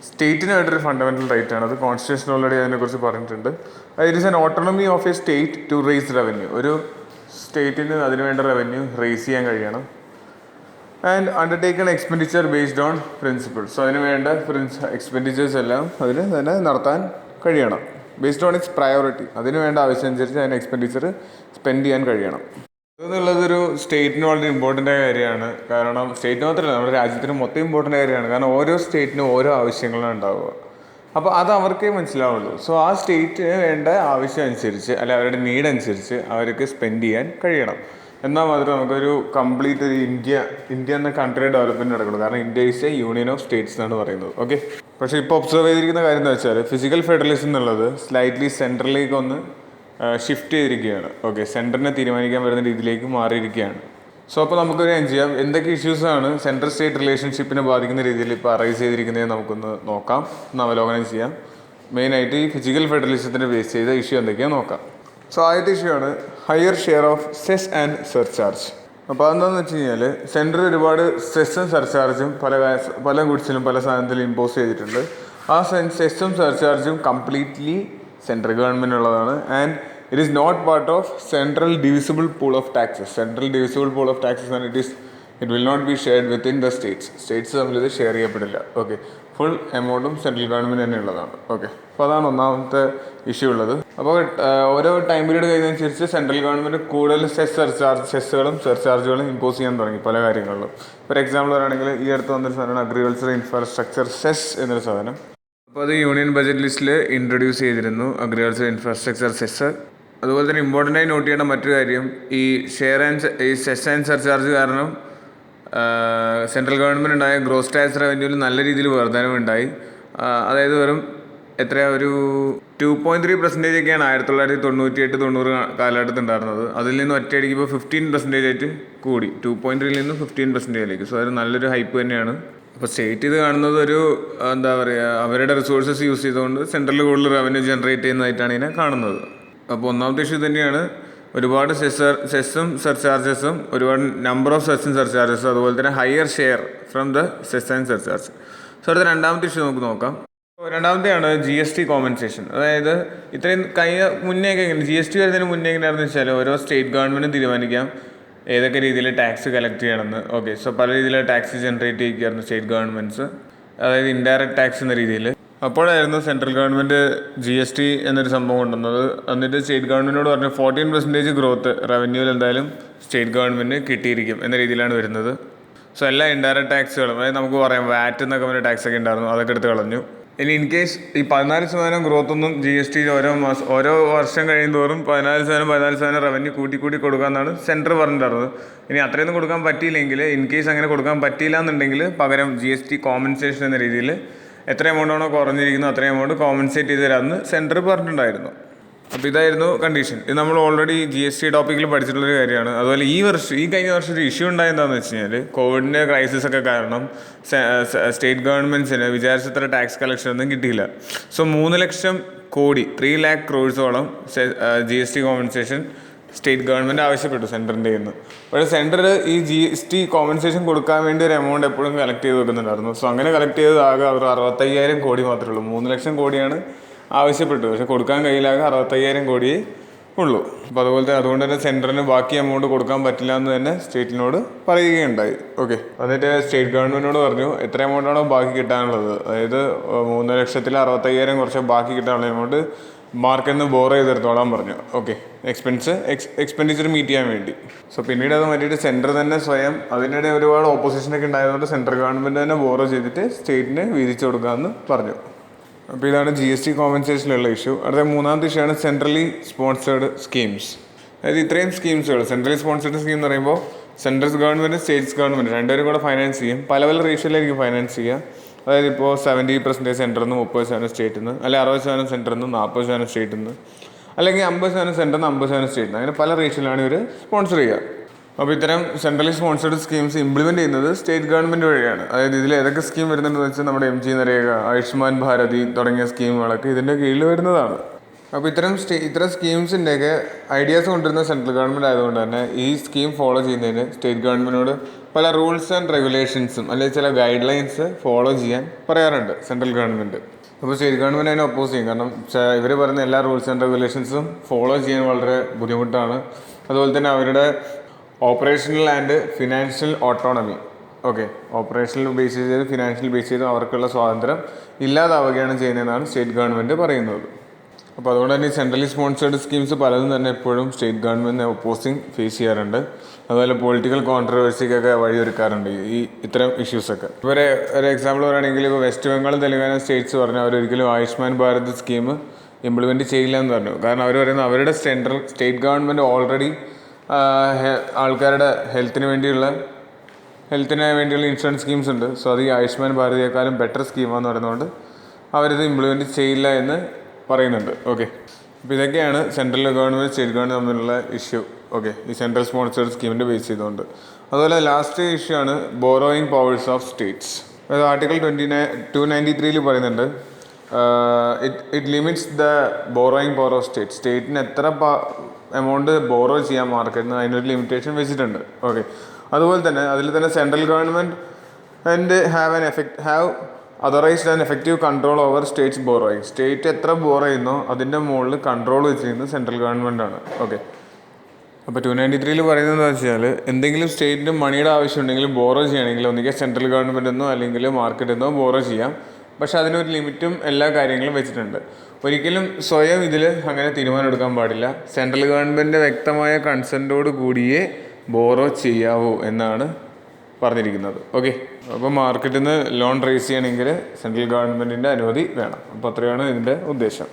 സ്റ്റേറ്റിനായിട്ടൊരു ഫണ്ടമെൻ്റൽ റൈറ്റ് ആണ്. അത് കോൺസ്റ്റിറ്റ്യൂഷൻ ഓൾറെഡി അതിനെക്കുറിച്ച് പറഞ്ഞിട്ടുണ്ട്. It is an autonomy of a state to raise revenue. ഒരു സ്റ്റേറ്റിന് അതിനുവേണ്ട റവന്യൂ റേസ് ചെയ്യാൻ കഴിയണം. And undertaken expenditure based on principles. So അതിന് വേണ്ട എക്സ്പെൻഡിച്ചേഴ്സ് എല്ലാം അതിന് തന്നെ നടത്താൻ കഴിയണം. ബേസ്ഡ് ഓൺ ഇറ്റ്സ് പ്രയോറിറ്റി, അതിന് വേണ്ട ആവശ്യമനുസരിച്ച് അതിന് എക്സ്പെൻഡിച്ചർ സ്പെൻഡ് ചെയ്യാൻ കഴിയണം എന്നുള്ളതൊരു സ്റ്റേറ്റിന് വളരെ ഇമ്പോർട്ടൻ്റ് ആയ കാര്യമാണ്. കാരണം സ്റ്റേറ്റിന് മാത്രമല്ല, നമ്മുടെ രാജ്യത്തിന് മൊത്തം ഇമ്പോർട്ടൻ്റ് കാര്യമാണ്. കാരണം ഓരോ സ്റ്റേറ്റിനും ഓരോ ആവശ്യങ്ങളാണ് ഉണ്ടാവുക. അപ്പോൾ അത് അവർക്കേ മനസ്സിലാവുള്ളൂ. സോ ആ സ്റ്റേറ്റിന് വേണ്ട ആവശ്യം അനുസരിച്ച് അല്ലെ അവരുടെ നീഡ് അനുസരിച്ച് അവർക്ക് സ്പെൻഡ് ചെയ്യാൻ കഴിയണം. എന്നാൽ മാത്രമേ നമുക്കൊരു കംപ്ലീറ്റ് ഒരു ഇന്ത്യ എന്ന കൺട്രി ഡെവലപ്മെൻറ്റ് നടക്കുള്ളൂ. കാരണം India is A union of states എന്നാണ് പറയുന്നത്. ഓക്കെ, പക്ഷേ ഇപ്പോൾ ഒബ്സർവ് ചെയ്തിരിക്കുന്ന കാര്യം എന്താ വെച്ചാൽ ഫിസിക്കൽ ഫെഡറലിസം എന്നുള്ളത് സ്ലൈറ്റ്ലി സെൻട്രലിലേക്ക് ഒന്ന് ഷിഫ്റ്റ് ചെയ്തിരിക്കുകയാണ്. ഓക്കെ, സെൻറ്ററിനെ തീരുമാനിക്കാൻ വരുന്ന രീതിയിലേക്ക് മാറിയിരിക്കുകയാണ്. സോ അപ്പോൾ നമുക്കൊരു ചെയ്യാം, എന്തൊക്കെ ഇഷ്യൂസാണ് സെൻട്രൽ സ്റ്റേറ്റ് റിലേഷൻഷിപ്പിനെ ബാധിക്കുന്ന രീതിയിൽ ഇപ്പോൾ അറൈസ് ചെയ്തിരിക്കുന്നത് നമുക്കൊന്ന് നോക്കാം, ഒന്ന് അവലോകനം ചെയ്യാം. മെയിനായിട്ട് ഈ ഫിസിക്കൽ ഫെഡറലിസത്തിൻ്റെ ബേസ് ചെയ്ത ഇഷ്യൂ എന്തൊക്കെയാണ് നോക്കാം. സോ ആദ്യത്തെ ഇഷ്യൂ ആണ് higher share of cess and surcharge. അപ്പോൾ അതെന്താണെന്ന് വെച്ച് കഴിഞ്ഞാൽ സെൻട്രൽ ഒരുപാട് സെസ്സും സർചാർജും പല ഗുഡ്സിലും പല സാധനത്തിലും ഇമ്പോസ് ചെയ്തിട്ടുണ്ട്. ആ സെസ്സും സർചാർജും കംപ്ലീറ്റ്ലി സെൻട്രൽ ഗവൺമെൻറ്റിനുള്ളതാണ്. And it is not part of central divisible pool of taxes. Central divisible pool of taxes and it will not be shared within the states തമ്മിൽ ഇത് ഷെയർ ചെയ്യപ്പെടില്ല. ഓക്കെ, ഫുൾ എമൗണ്ടും central government തന്നെ ഉള്ളതാണ്. Okay, അപ്പോൾ അതാണ് ഒന്നാമത്തെ issue ഉള്ളത്. അപ്പോൾ ഓരോ ടൈം പീരീഡ് കഴിയുന്നതനുസരിച്ച് സെൻട്രൽ ഗവൺമെൻറ് കൂടുതൽ സെസ്സുകളും സർചാർജുകളും ഇമ്പോസ് ചെയ്യാൻ തുടങ്ങി പല കാര്യങ്ങളിലും. ഫോർ എക്സാമ്പിൾ പറയുകയാണെങ്കിൽ ഈ അടുത്ത് വന്നൊരു സാധനമാണ് അഗ്രികൾച്ചർ ഇൻഫ്രാസ്ട്രക്ചർ സെസ് എന്നൊരു സാധനം. അപ്പോൾ അത് യൂണിയൻ ബജറ്റ് ലിസ്റ്റിൽ ഇൻട്രൊഡ്യൂസ് ചെയ്തിരുന്നു, അഗ്രികൾച്ചർ ഇൻഫ്രാസ്ട്രക്ചർ സെസ്. അതുപോലെ തന്നെ ഇമ്പോർട്ടൻ്റായി നോട്ട് ചെയ്യേണ്ട മറ്റൊരു കാര്യം, ഈ സെസ് ആൻഡ് സർചാർജ് കാരണം സെൻട്രൽ ഗവൺമെൻറ് ഉണ്ടായ ഗ്രോസ് ടാക്സ് റവന്യൂവിൽ നല്ല രീതിയിൽ വർധനവുണ്ടായി. അതായത് വെറും ഒരു 2.3% ഒക്കെയാണ് 1998-90 കാലഘട്ടത്തിൽ ഉണ്ടായിരുന്നത്. അതിൽ നിന്ന് ഒറ്റയടിക്ക് ഇപ്പോൾ 15% ആയിട്ട് കൂടി, 2.3 നിന്ന് 15%. സോ അത് നല്ലൊരു ഹൈപ്പ് തന്നെയാണ്. അപ്പോൾ സ്റ്റേറ്റ് ഇത് കാണുന്നത് എന്താ പറയുക, അവരുടെ റിസോഴ്സസ് യൂസ് ചെയ്തുകൊണ്ട് സെൻട്രൽ കൂടുതൽ റവന്യൂ ജനറേറ്റ് ചെയ്യുന്നതായിട്ടാണ് ഇതിനെ കാണുന്നത്. അപ്പോൾ ഒന്നാമത്തെ ഇഷ്യൂ തന്നെയാണ് ഒരുപാട് സെസ്സും സർചാർജസും, ഒരുപാട് നമ്പർ ഓഫ് സെസ്സും സർചാർജസും, അതുപോലെ തന്നെ higher share from the cess and surcharge. So അടുത്ത രണ്ടാമത്തെ ഇഷ്യൂ നമുക്ക് നോക്കാം. രണ്ടാമത്തെയാണ് GST കോമ്പൻസേഷൻ. അതായത് ഇത്രയും മുന്നേയൊക്കെ എങ്ങനെ GST വരുന്നതിന് മുന്നേ എങ്ങനെയാണെന്ന് വെച്ചാൽ ഓരോ സ്റ്റേറ്റ് ഗവൺമെൻറ്റും തീരുമാനിക്കാം ഏതൊക്കെ രീതിയിൽ ടാക്സ് കളക്ട് ചെയ്യണമെന്ന്. ഓക്കെ, സോ പല രീതിയിൽ ടാക്സ് ജനറേറ്റ് ചെയ്യുകയായിരുന്നു സ്റ്റേറ്റ് ഗവൺമെൻറ്റ്സ്, അതായത് ഇൻഡയറക്റ്റ് ടാക്സ് എന്ന രീതിയിൽ. അപ്പോഴായിരുന്നു സെൻട്രൽ ഗവൺമെൻറ് GST എന്നൊരു സംഭവം കൊണ്ടുവന്നത്. എന്നിട്ട് സ്റ്റേറ്റ് ഗവൺമെൻറ്റിനോട് പറഞ്ഞു 14% ഗ്രോത്ത് റവന്യൂവിൽ എന്തായാലും സ്റ്റേറ്റ് ഗവൺമെൻറ് കിട്ടിയിരിക്കും എന്ന രീതിയിലാണ് വരുന്നത്. സോ എല്ലാ ഇൻഡയറക്റ്റ് ടാക്സുകളും, അതായത് നമുക്ക് പറയാം വാറ്റ് എന്നൊക്കെ പറഞ്ഞ ടാക്സ് ഒക്കെ ഉണ്ടായിരുന്നു, അതൊക്കെ എടുത്ത് കളഞ്ഞു. ഇനി ഇൻ കേസ് ഈ 14% ഗ്രോത്തൊന്നും GST ഓരോ വർഷം കഴിയുന്തോറും 14% റവന്യൂ കൂട്ടി കൊടുക്കാമെന്നാണ് സെൻറ്റർ പറഞ്ഞിട്ടുള്ളത്. ഇനി അത്രയൊന്നും കൊടുക്കാൻ പറ്റിയില്ലെങ്കിൽ, ഇൻ കേസ് അങ്ങനെ കൊടുക്കാൻ പറ്റിയില്ല എന്നുണ്ടെങ്കിൽ പകരം GST കോമ്പൻസേഷൻ എന്ന രീതിയിൽ എത്ര എമൗണ്ടാണോ കുറഞ്ഞിരിക്കുന്നു അത്രയും എമൗണ്ട് കോമ്പൻസേറ്റ് ചെയ്ത് തരാമെന്ന് സെൻറ്റർ പറഞ്ഞിട്ടുണ്ടായിരുന്നു. അപ്പോൾ ഇതായിരുന്നു കണ്ടീഷൻ. ഇത് നമ്മൾ ഓൾറെഡി GST ടോപ്പിക്കിൽ പഠിച്ചിട്ടുള്ളൊരു കാര്യമാണ്. അതുപോലെ ഈ കഴിഞ്ഞ വർഷം ഒരു ഇഷ്യൂ ഉണ്ടായതെന്താണെന്ന് വെച്ച് കഴിഞ്ഞാൽ കോവിഡിൻ്റെ ക്രൈസിസ് ഒക്കെ കാരണം സ്റ്റേറ്റ് ഗവൺമെൻറ്റ്സിന് വിചാരിച്ചത്ര ടാക്സ് കളക്ഷൻ ഒന്നും കിട്ടിയില്ല. So 3 lakh crore 3 lakh crores GST compensation state government ആവശ്യപ്പെട്ടു സെൻറ്ററിൻ്റെ നിന്ന്. പക്ഷേ സെൻറ്റർ ഈ GST കോമ്പൻസേഷൻ കൊടുക്കാൻ വേണ്ടി ഒരു എമൗണ്ട് എപ്പോഴും കളക്ട് ചെയ്ത് വെക്കുന്നുണ്ടായിരുന്നു. സോ അങ്ങനെ കളക്ട് ചെയ്തത് ആകെ ഒരു 65,000 കോടി മാത്രമേ ഉള്ളൂ. 3 ലക്ഷം കോടിയാണ് ആവശ്യപ്പെട്ടു, പക്ഷെ കൊടുക്കാൻ കഴിയില്ലാതെ 65,000 കോടിയേ ഉള്ളൂ. അപ്പോൾ അതുകൊണ്ട് തന്നെ സെൻറ്ററിന് ബാക്കി എമൗണ്ട് കൊടുക്കാൻ പറ്റില്ല എന്ന് തന്നെ സ്റ്റേറ്റിനോട് പറയുകയുണ്ടായി. ഓക്കെ, എന്നിട്ട് സ്റ്റേറ്റ് ഗവൺമെൻറ്റിനോട് പറഞ്ഞു എത്ര എമൗണ്ടാണോ ബാക്കി കിട്ടാനുള്ളത്, അതായത് 3,65,000 കുറച്ച് ബാക്കി കിട്ടാനുള്ള എമൗണ്ട് മാർക്കിൽ നിന്ന് ബോറോ ചെയ്തെടുത്തോളാൻ പറഞ്ഞു. ഓക്കെ, എക്സ്പെൻഡിച്ചർ മീറ്റ് ചെയ്യാൻ വേണ്ടി. സോ പിന്നീട് അത് മാറ്റിയിട്ട് സെൻറ്റർ തന്നെ സ്വയം, അതിനിടെ ഒരുപാട് ഓപ്പോസിഷനൊക്കെ ഉണ്ടായതുകൊണ്ട് സെൻട്രൽ ഗവൺമെൻറ് തന്നെ ബോറോ ചെയ്തിട്ട് സ്റ്റേറ്റിന് വീതിച്ചു കൊടുക്കാമെന്ന് പറഞ്ഞു. അപ്പോൾ ഇതാണ് GST കോമ്പൻസേഷനിലുള്ള ഇഷ്യൂ. അടുത്ത മൂന്നാമത്തെ ഇഷ്യൂ ആണ് സെൻട്രലി സ്പോൺസേർഡ് സ്കീംസ്. അതായത് ഇത്രയും സ്കീംസുകൾ സെൻട്രലി സ്പോൺസേർഡ് സ്കീം എന്ന് പറയുമ്പോൾ സെൻട്രൽ ഗവൺമെൻറ് സ്റ്റേറ്റ്സ് ഗവൺമെൻറ് രണ്ടുപേരും കൂടെ ഫൈനാൻസ് ചെയ്യും. പല റേഷ്യോയിലായിരിക്കും ഫൈനാൻസ് ചെയ്യുക. അതായത് ഇപ്പോൾ 70% സെൻറ്ററിൽ നിന്ന് 30% സ്റ്റേറ്റിൽ നിന്ന്, അല്ലെങ്കിൽ 60% സെൻറ്ററിൽ നിന്ന് 40% സ്റ്റേറ്റിൽ നിന്ന്, അല്ലെങ്കിൽ 50% സെൻറ്ററിൽ നിന്ന് 50% സ്റ്റേറ്റിൽ നിന്ന്, അങ്ങനെ പല റേഷ്യോയിലാണ് ഇവർ സ്പോൺസർ ചെയ്യുക. അപ്പോൾ ഇത്തരം സെൻട്രലി സ്പോൺസേർഡ് സ്കീംസ് ഇംപ്ലിമെൻറ്റ് ചെയ്യുന്നത് സ്റ്റേറ്റ് ഗവൺമെൻറ് വഴിയാണ്. അതായത് ഇതിൽ ഏതൊക്കെ സ്കീം വരുന്നുണ്ടെന്ന് വെച്ചാൽ നമ്മുടെ MG നരേഗ, ആയുഷ്മാൻ ഭാരതി തുടങ്ങിയ സ്കീമുകളൊക്കെ ഇതിൻ്റെ കീഴിൽ വരുന്നതാണ്. അപ്പോൾ ഇത്തരം സ്കീംസിൻ്റെയൊക്കെ ഐഡിയാസ് കൊണ്ടുവരുന്ന സെൻട്രൽ ഗവൺമെൻറ് ആയതുകൊണ്ട് തന്നെ ഈ സ്കീം ഫോളോ ചെയ്യുന്നതിന് സ്റ്റേറ്റ് ഗവൺമെൻറ്റിനോട് പല റൂൾസ് ആൻഡ് റെഗുലേഷൻസും അല്ലെങ്കിൽ ചില ഗൈഡ് ലൈൻസ് ഫോളോ ചെയ്യാൻ പറയാറുണ്ട് സെൻട്രൽ ഗവൺമെൻറ്. അപ്പോൾ സ്റ്റേറ്റ് ഗവൺമെൻറ് അതിനെ ഒപ്പോസ് ചെയ്യും. കാരണം ഇവർ പറയുന്ന എല്ലാ റൂൾസ് ആൻഡ് റെഗുലേഷൻസും ഫോളോ ചെയ്യാൻ വളരെ ബുദ്ധിമുട്ടാണ്. അതുപോലെ തന്നെ അവരുടെ operational and financial autonomy okay, operational base ചെയ്ത് ഫിനാൻഷ്യൽ ബേസ് ചെയ്ത് അവർക്കുള്ള സ്വാതന്ത്ര്യം ഇല്ലാതാവുകയാണ് ചെയ്യുന്നതെന്നാണ് സ്റ്റേറ്റ് ഗവൺമെൻറ് പറയുന്നത്. അപ്പോൾ അതുകൊണ്ട് തന്നെ സെൻട്രലി സ്പോൺസേർഡ് സ്കീംസ് പലതും തന്നെ എപ്പോഴും സ്റ്റേറ്റ് ഗവൺമെൻറ് ഒപ്പോസിങ് ഫേസ് ചെയ്യാറുണ്ട്. അതുപോലെ പൊളിറ്റിക്കൽ കോൺട്രവേഴ്സിക്കൊക്കെ വഴിയൊരുക്കാറുണ്ട് ഇത്തരം ഇഷ്യൂസൊക്കെ. ഇപ്പോൾ ഒരു എക്സാമ്പിൾ പറയുകയാണെങ്കിൽ ഇപ്പോൾ വെസ്റ്റ് ബംഗാൾ തെലങ്കാന സ്റ്റേറ്റ്സ് പറഞ്ഞാൽ അവരൊരിക്കലും ആയുഷ്മാൻ ഭാരത് സ്കീം ഇംപ്ലിമെൻറ്റ് ചെയ്യില്ല എന്ന് പറഞ്ഞു. കാരണം അവർ പറയുന്നത് അവരുടെ സ്റ്റേറ്റ് ഗവൺമെൻറ് ഓൾറെഡി ആൾക്കാരുടെ ഹെൽത്തിന് വേണ്ടിയുള്ള ഇൻഷുറൻസ് സ്കീംസ് ഉണ്ട്. സോ അത് ഈ ആയുഷ്മാൻ ഭാരതിയേക്കാളും ബെറ്റർ സ്കീമാണെന്ന് പറയുന്നതുകൊണ്ട് അവരിത് ഇംപ്ലിമെൻറ്റ് ചെയ്യില്ല എന്ന് പറയുന്നുണ്ട്. ഓക്കെ, അപ്പോൾ ഇതൊക്കെയാണ് സെൻട്രൽ ഗവൺമെൻറ് സ്റ്റേറ്റ് ഗവൺമെൻറ് തമ്മിലുള്ള ഇഷ്യൂ. ഓക്കെ, ഈ സെൻട്രൽ സ്പോൺസേർഡ് സ്കീമിൻ്റെ ബേസ് ചെയ്തുകൊണ്ട്. അതുപോലെ ലാസ്റ്റ് ഇഷ്യൂ ആണ് ബോറോയിങ് പവേഴ്സ് ഓഫ് സ്റ്റേറ്റ്സ്. അതായത് ആർട്ടിക്കിൾ 293 പറയുന്നുണ്ട് it limits the borrowing power of സ്റ്റേറ്റിന് എത്ര എമൗണ്ട് ബോറോ ചെയ്യാൻ മാർക്കറ്റിൽ നിന്ന് അതിനൊരു ലിമിറ്റേഷൻ വെച്ചിട്ടുണ്ട്. ഓക്കെ, അതുപോലെ തന്നെ അതിൽ തന്നെ central government have authorised and effective control over states borrowing. State എത്ര ബോറോ ചെയ്യുന്നോ അതിൻ്റെ മുകളിൽ കൺട്രോൾ വെച്ചിരിക്കുന്നത് സെൻട്രൽ ഗവൺമെൻറ്റാണ്. ഓക്കെ, അപ്പോൾ 293 പറയുന്നത് വെച്ചാൽ എന്തെങ്കിലും സ്റ്റേറ്റിന് മണിയുടെ ആവശ്യമുണ്ടെങ്കിൽ ബോറോ ചെയ്യണമെങ്കിൽ ഒന്നുകിൽ സെൻട്രൽ ഗവൺമെൻറ് എന്നോ അല്ലെങ്കിൽ മാർക്കറ്റിൽ നിന്നോ ബോറോ ചെയ്യാം. പക്ഷെ അതിനൊരു ലിമിറ്റും എല്ലാ കാര്യങ്ങളും വെച്ചിട്ടുണ്ട്. ഒരിക്കലും സ്വയം ഇതിൽ അങ്ങനെ തീരുമാനം എടുക്കാൻ പാടില്ല. സെൻട്രൽ ഗവൺമെൻറ് വ്യക്തമായ കൺസെൻറ്റോട് കൂടിയേ ബോറോ ചെയ്യാവൂ എന്നാണ് പറഞ്ഞിരിക്കുന്നത്. ഓക്കെ, അപ്പോൾ മാർക്കറ്റിൽ നിന്ന് ലോൺ റേസ് ചെയ്യണമെങ്കിൽ സെൻട്രൽ ഗവൺമെൻറ്റിൻ്റെ അനുമതി വേണം. അപ്പോൾ അത്രയാണ് ഇതിൻ്റെ ഉദ്ദേശം.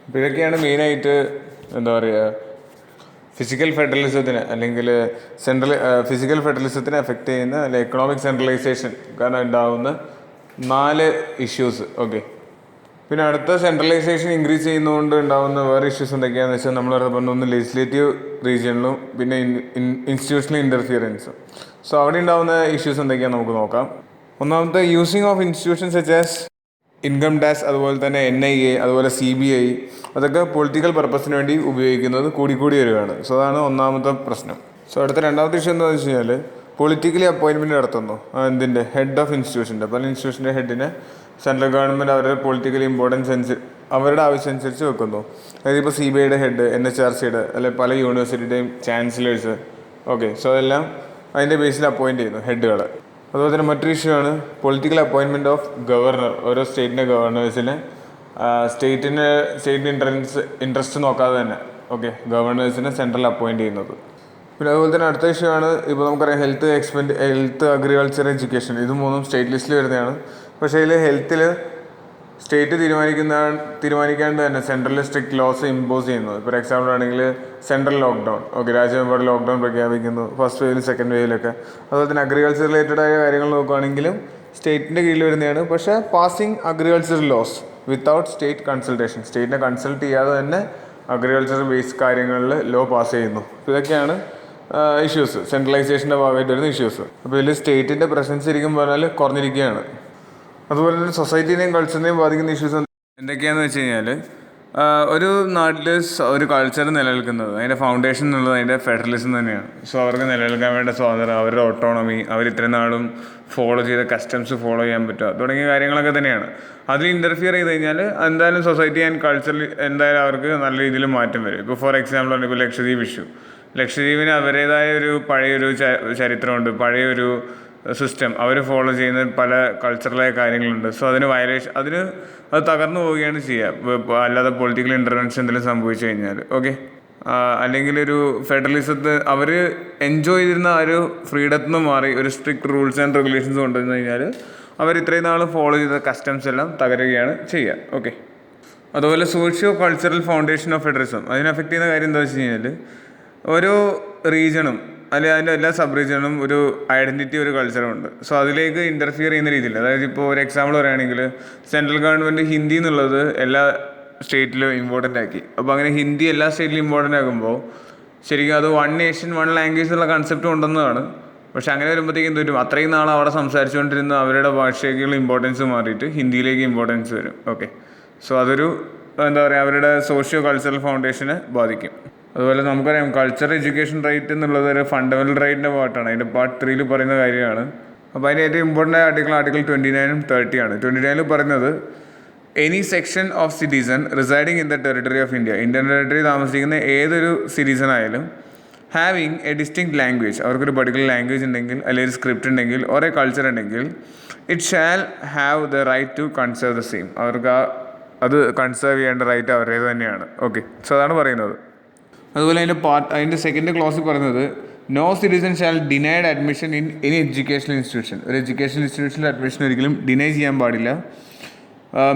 അപ്പോൾ ഇതൊക്കെയാണ് മെയിനായിട്ട് എന്താ പറയുക ഫിസിക്കൽ ഫെഡറലിസത്തിന് അല്ലെങ്കിൽ ഫിസിക്കൽ ഫെഡറലിസത്തിനെ എഫക്റ്റ് ചെയ്യുന്ന അല്ലെങ്കിൽ എക്കണോമിക് സെൻട്രലൈസേഷൻ കാരണം ഉണ്ടാകുന്ന 4 ഇഷ്യൂസ്. ഓക്കെ, പിന്നെ അടുത്ത സെൻട്രലൈസേഷൻ ഇൻക്രീസ് ചെയ്യുന്നതുകൊണ്ട് ഉണ്ടാകുന്ന വേറെ ഇഷ്യൂസ് എന്തൊക്കെയാണെന്ന് വെച്ചാൽ നമ്മൾ പറഞ്ഞ ഒന്ന് ലെജിസ്ലേറ്റീവ് റീജിയണിലും പിന്നെ ഇൻസ്റ്റിറ്റ്യൂഷണൽ ഇൻ്റർഫിയറൻസും. സോ അവിടെ ഉണ്ടാകുന്ന ഇഷ്യൂസ് എന്തൊക്കെയാണെന്ന് നമുക്ക് നോക്കാം. ഒന്നാമത്തെ using of institutions such as income tax, അതുപോലെ തന്നെ NIA, അതുപോലെ CBI, അതൊക്കെ പൊളിറ്റിക്കൽ പർപ്പസിന് വേണ്ടി ഉപയോഗിക്കുന്നത് കൂടി വരികയാണ്. സോ അതാണ് ഒന്നാമത്തെ പ്രശ്നം. സോ അടുത്ത രണ്ടാമത്തെ ഇഷ്യൂ എന്താണെന്ന് വെച്ച് കഴിഞ്ഞാൽ പൊളിറ്റിക്കലി അപ്പോയിൻമെൻറ്റ് നടത്തുന്നു എന്തിൻ്റെ ഹെഡ് ഓഫ് ഇൻസ്റ്റിറ്റ്യൂഷൻ്റെ പല ഇൻസ്റ്റിറ്റ്യൂഷൻ്റെ ഹെഡിനെ സെൻട്രൽ ഗവൺമെൻറ് അവരുടെ പൊളിറ്റിക്കൽ ഇമ്പോർട്ടൻസ് അവരുടെ ആവശ്യം അനുസരിച്ച് വെക്കുന്നു. അതായത് ഇപ്പോൾ CBIയുടെ ഹെഡ്, NHRCയുടെ അല്ലെങ്കിൽ പല യൂണിവേഴ്സിറ്റിയുടെയും ചാൻസലേഴ്സ്. ഓക്കെ, സോ അതെല്ലാം അതിൻ്റെ ബേസിൽ അപ്പോയിൻറ്റ് ചെയ്യുന്നു ഹെഡുകളെ. അതുപോലെ തന്നെ മറ്റൊരു ഇഷ്യൂ ആണ് പൊളിറ്റിക്കൽ അപ്പോയിൻമെൻറ്റ് ഓഫ് ഗവർണർ. ഓരോ സ്റ്റേറ്റിൻ്റെ ഗവർണേഴ്സിനെ സ്റ്റേറ്റിൻ്റെ ഇൻട്രസ്റ്റ് നോക്കാതെ തന്നെ ഗവർണേഴ്സിനെ സെൻട്രൽ അപ്പോയിൻറ്റ് ചെയ്യുന്നത്. പിന്നെ അതുപോലെ തന്നെ അടുത്ത ഇഷ്യൂ ആണ് ഇപ്പോൾ നമുക്കറിയാം ഹെൽത്ത് അഗ്രികൾച്ചർ എഡ്യൂക്കേഷൻ. ഇത് മൂന്നും സ്റ്റേറ്റ് ലിസ്റ്റിൽ വരുന്നതാണ്. പക്ഷേ ഇതിൽ ഹെൽത്തിൽ സ്റ്റേറ്റ് തീരുമാനിക്കാണ്ട് തന്നെ സെൻട്രൽ സ്ട്രിക്റ്റ് ലോസ് ഇമ്പോസ് ചെയ്യുന്നു. ഫോർ എക്സാമ്പിൾ ആണെങ്കിൽ സെൻട്രൽ ലോക്ക്ഡൗൺ. രാജ്യമെമ്പാട് ലോക്ക്ഡൗൺ പ്രഖ്യാപിക്കുന്നു ഫസ്റ്റ് വേവിലും സെക്കൻഡ് വേവിലൊക്കെ. അതുപോലെ തന്നെ അഗ്രികൾച്ചർ റിലേറ്റഡായ കാര്യങ്ങൾ നോക്കുകയാണെങ്കിലും സ്റ്റേറ്റിൻ്റെ കീഴിൽ വരുന്നതാണ്. പക്ഷേ passing agriculture laws without state consultation, സ്റ്റേറ്റിനെ കൺസൾട്ട് ചെയ്യാതെ തന്നെ അഗ്രികൾച്ചർ ബേസ് കാര്യങ്ങളിൽ ലോ പാസ് ചെയ്യുന്നു. ഇതൊക്കെയാണ് ഇഷ്യൂസ്, സെൻട്രലൈസേഷൻ്റെ ഭാഗമായിട്ട് വരുന്ന ഇഷ്യൂസ്. അപ്പോൾ ഇതിൽ സ്റ്റേറ്റിൻ്റെ പ്രസൻസ് ശരിക്കും പറഞ്ഞാൽ കുറഞ്ഞിരിക്കുകയാണ്. അതുപോലെ തന്നെ സൊസൈറ്റീനെയും കൾച്ചറിനെയും ബാധിക്കുന്ന ഇഷ്യൂസ് എന്തൊക്കെയാണെന്ന് വെച്ച് കഴിഞ്ഞാൽ ഒരു നാട്ടിൽ ഒരു കൾച്ചർ നിലനിൽക്കുന്നത് അതിൻ്റെ ഫൗണ്ടേഷൻ എന്നുള്ളത് അതിൻ്റെ ഫെഡറലിസം തന്നെയാണ്. സോ അവർക്ക് നിലനിൽക്കാൻ വേണ്ട സ്വാതന്ത്ര്യം, അവരുടെ ഓട്ടോണമി, അവർ ഇത്രയും നാളും ഫോളോ ചെയ്ത കസ്റ്റംസ് ഫോളോ ചെയ്യാൻ പറ്റുക തുടങ്ങിയ കാര്യങ്ങളൊക്കെ തന്നെയാണ്. അതിൽ ഇൻ്റർഫിയർ ചെയ്ത് കഴിഞ്ഞാൽ എന്തായാലും സൊസൈറ്റി ആൻഡ് കൾച്ചറിൽ എന്തായാലും അവർക്ക് നല്ല രീതിയിൽ മാറ്റം വരും. ഇപ്പോൾ ഫോർ എക്സാമ്പിൾ ആണ് ഇപ്പോൾ ലക്ഷദ്വീപ് ഇഷ്യൂ. ലക്ഷദ്വീപിന് അവരുടേതായ ഒരു പഴയൊരു ചരിത്രമുണ്ട്, പഴയൊരു സിസ്റ്റം അവർ ഫോളോ ചെയ്യുന്ന പല കൾച്ചറലായ കാര്യങ്ങളുണ്ട്. സോ അത് തകർന്നു പോവുകയാണ് ചെയ്യുക, അല്ലാതെ പൊളിറ്റിക്കൽ ഇൻ്റർവെൻഷൻ എന്തെങ്കിലും സംഭവിച്ചു കഴിഞ്ഞാൽ. അല്ലെങ്കിൽ ഒരു ഫെഡറലിസത്തെ അവർ എൻജോയ് ചെയ്തിരുന്ന ആ ഒരു ഫ്രീഡത്തിൽ നിന്ന് മാറി ഒരു സ്ട്രിക്റ്റ് റൂൾസ് ആൻഡ് റെഗുലേഷൻസ് കൊണ്ടുവന്നു കഴിഞ്ഞാൽ അവർ ഇത്രയും നാൾ ഫോളോ ചെയ്ത കസ്റ്റംസ് എല്ലാം തകരുകയാണ് ചെയ്യുക. അതുപോലെ socio cultural foundation of federalism അതിനെ അഫക്റ്റ് ചെയ്യുന്ന കാര്യം എന്താ വെച്ച് കഴിഞ്ഞാൽ ഓരോ റീജണും അല്ലെങ്കിൽ അതിൻ്റെ എല്ലാ സബ് റീജിയനും ഒരു ഐഡൻറ്റിറ്റി, ഒരു കൾച്ചറുണ്ട്. സോ അതിലേക്ക് ഇൻ്റർഫിയർ ചെയ്യുന്ന രീതിയിൽ, അതായത് ഇപ്പോൾ ഒരു എക്സാമ്പിൾ പറയുകയാണെങ്കിൽ സെൻട്രൽ ഗവൺമെൻറ് ഹിന്ദി എന്നുള്ളത് എല്ലാ സ്റ്റേറ്റിലും ഇമ്പോർട്ടൻ്റ് ആക്കി. അപ്പോൾ അങ്ങനെ ഹിന്ദി എല്ലാ സ്റ്റേറ്റിലും ഇമ്പോർട്ടൻ്റ് ആകുമ്പോൾ ശരിക്കും അത് 1 നേഷൻ 1 ലാംഗ്വേജ് എന്നുള്ള കൺസെപ്റ്റ് ഉണ്ടെന്നതാണ്. പക്ഷെ അങ്ങനെ വരുമ്പോഴത്തേക്കും എന്ത് വരും, അത്രയും നാൾ അവിടെ സംസാരിച്ചുകൊണ്ടിരുന്ന അവരുടെ ഭാഷയ്ക്കുള്ള ഇമ്പോർട്ടൻസ് മാറിയിട്ട് ഹിന്ദിയിലേക്ക് ഇമ്പോർട്ടൻസ് വരും. സോ അതൊരു എന്താ പറയുക അവരുടെ സോഷ്യോ കൾച്ചറൽ ഫൗണ്ടേഷനെ ബാധിക്കും. അതുപോലെ നമുക്കറിയാം കൾച്ചർ എഡ്യൂക്കേഷൻ റൈറ്റ് എന്നുള്ളത് ഒരു ഫണ്ടമെൻ്റൽ റൈറ്റിൻ്റെ പാർട്ടാണ്. അതിൻ്റെ പാർട്ട് 3 പറയുന്ന കാര്യമാണ്. അപ്പോൾ അതിന് ഏറ്റവും ഇമ്പോർട്ടൻ്റ് ആയ ആർട്ടിക്കിൾ 29 30 ആണ്. 29 പറയുന്നത് any section of citizen residing in the territory of India, Indian territory താമസിക്കുന്ന ഏതൊരു സിറ്റിസൺ ആയാലും ഹാവിങ് എ ഡിസ്റ്റിങ് ലാംഗ്വേജ്, അവർക്കൊരു പർട്ടിക്കുലർ ലാംഗ്വേജ് ഉണ്ടെങ്കിൽ അല്ലെങ്കിൽ ഒരു സ്ക്രിപ്റ്റ് ഉണ്ടെങ്കിൽ ഓരോ കൾച്ചർ ഉണ്ടെങ്കിൽ it shall have the right to conserve the same, അവർക്ക് അത് കൺസേർവ് ചെയ്യേണ്ട റൈറ്റ് അവരുടേത് തന്നെയാണ്. ഓക്കെ, സോ അതാണ് പറയുന്നത്. അതുപോലെ അതിൻ്റെ സെക്കൻഡ് ക്ലോസിൽ പറയുന്നത് no citizen shall denied admission in any educational institution, ഒരു എഡ്യൂക്കേഷണൽ ഇൻസ്റ്റിറ്റ്യൂഷനിൽ അഡ്മിഷൻ ഒരിക്കലും ഡിനൈ ചെയ്യാൻ പാടില്ല.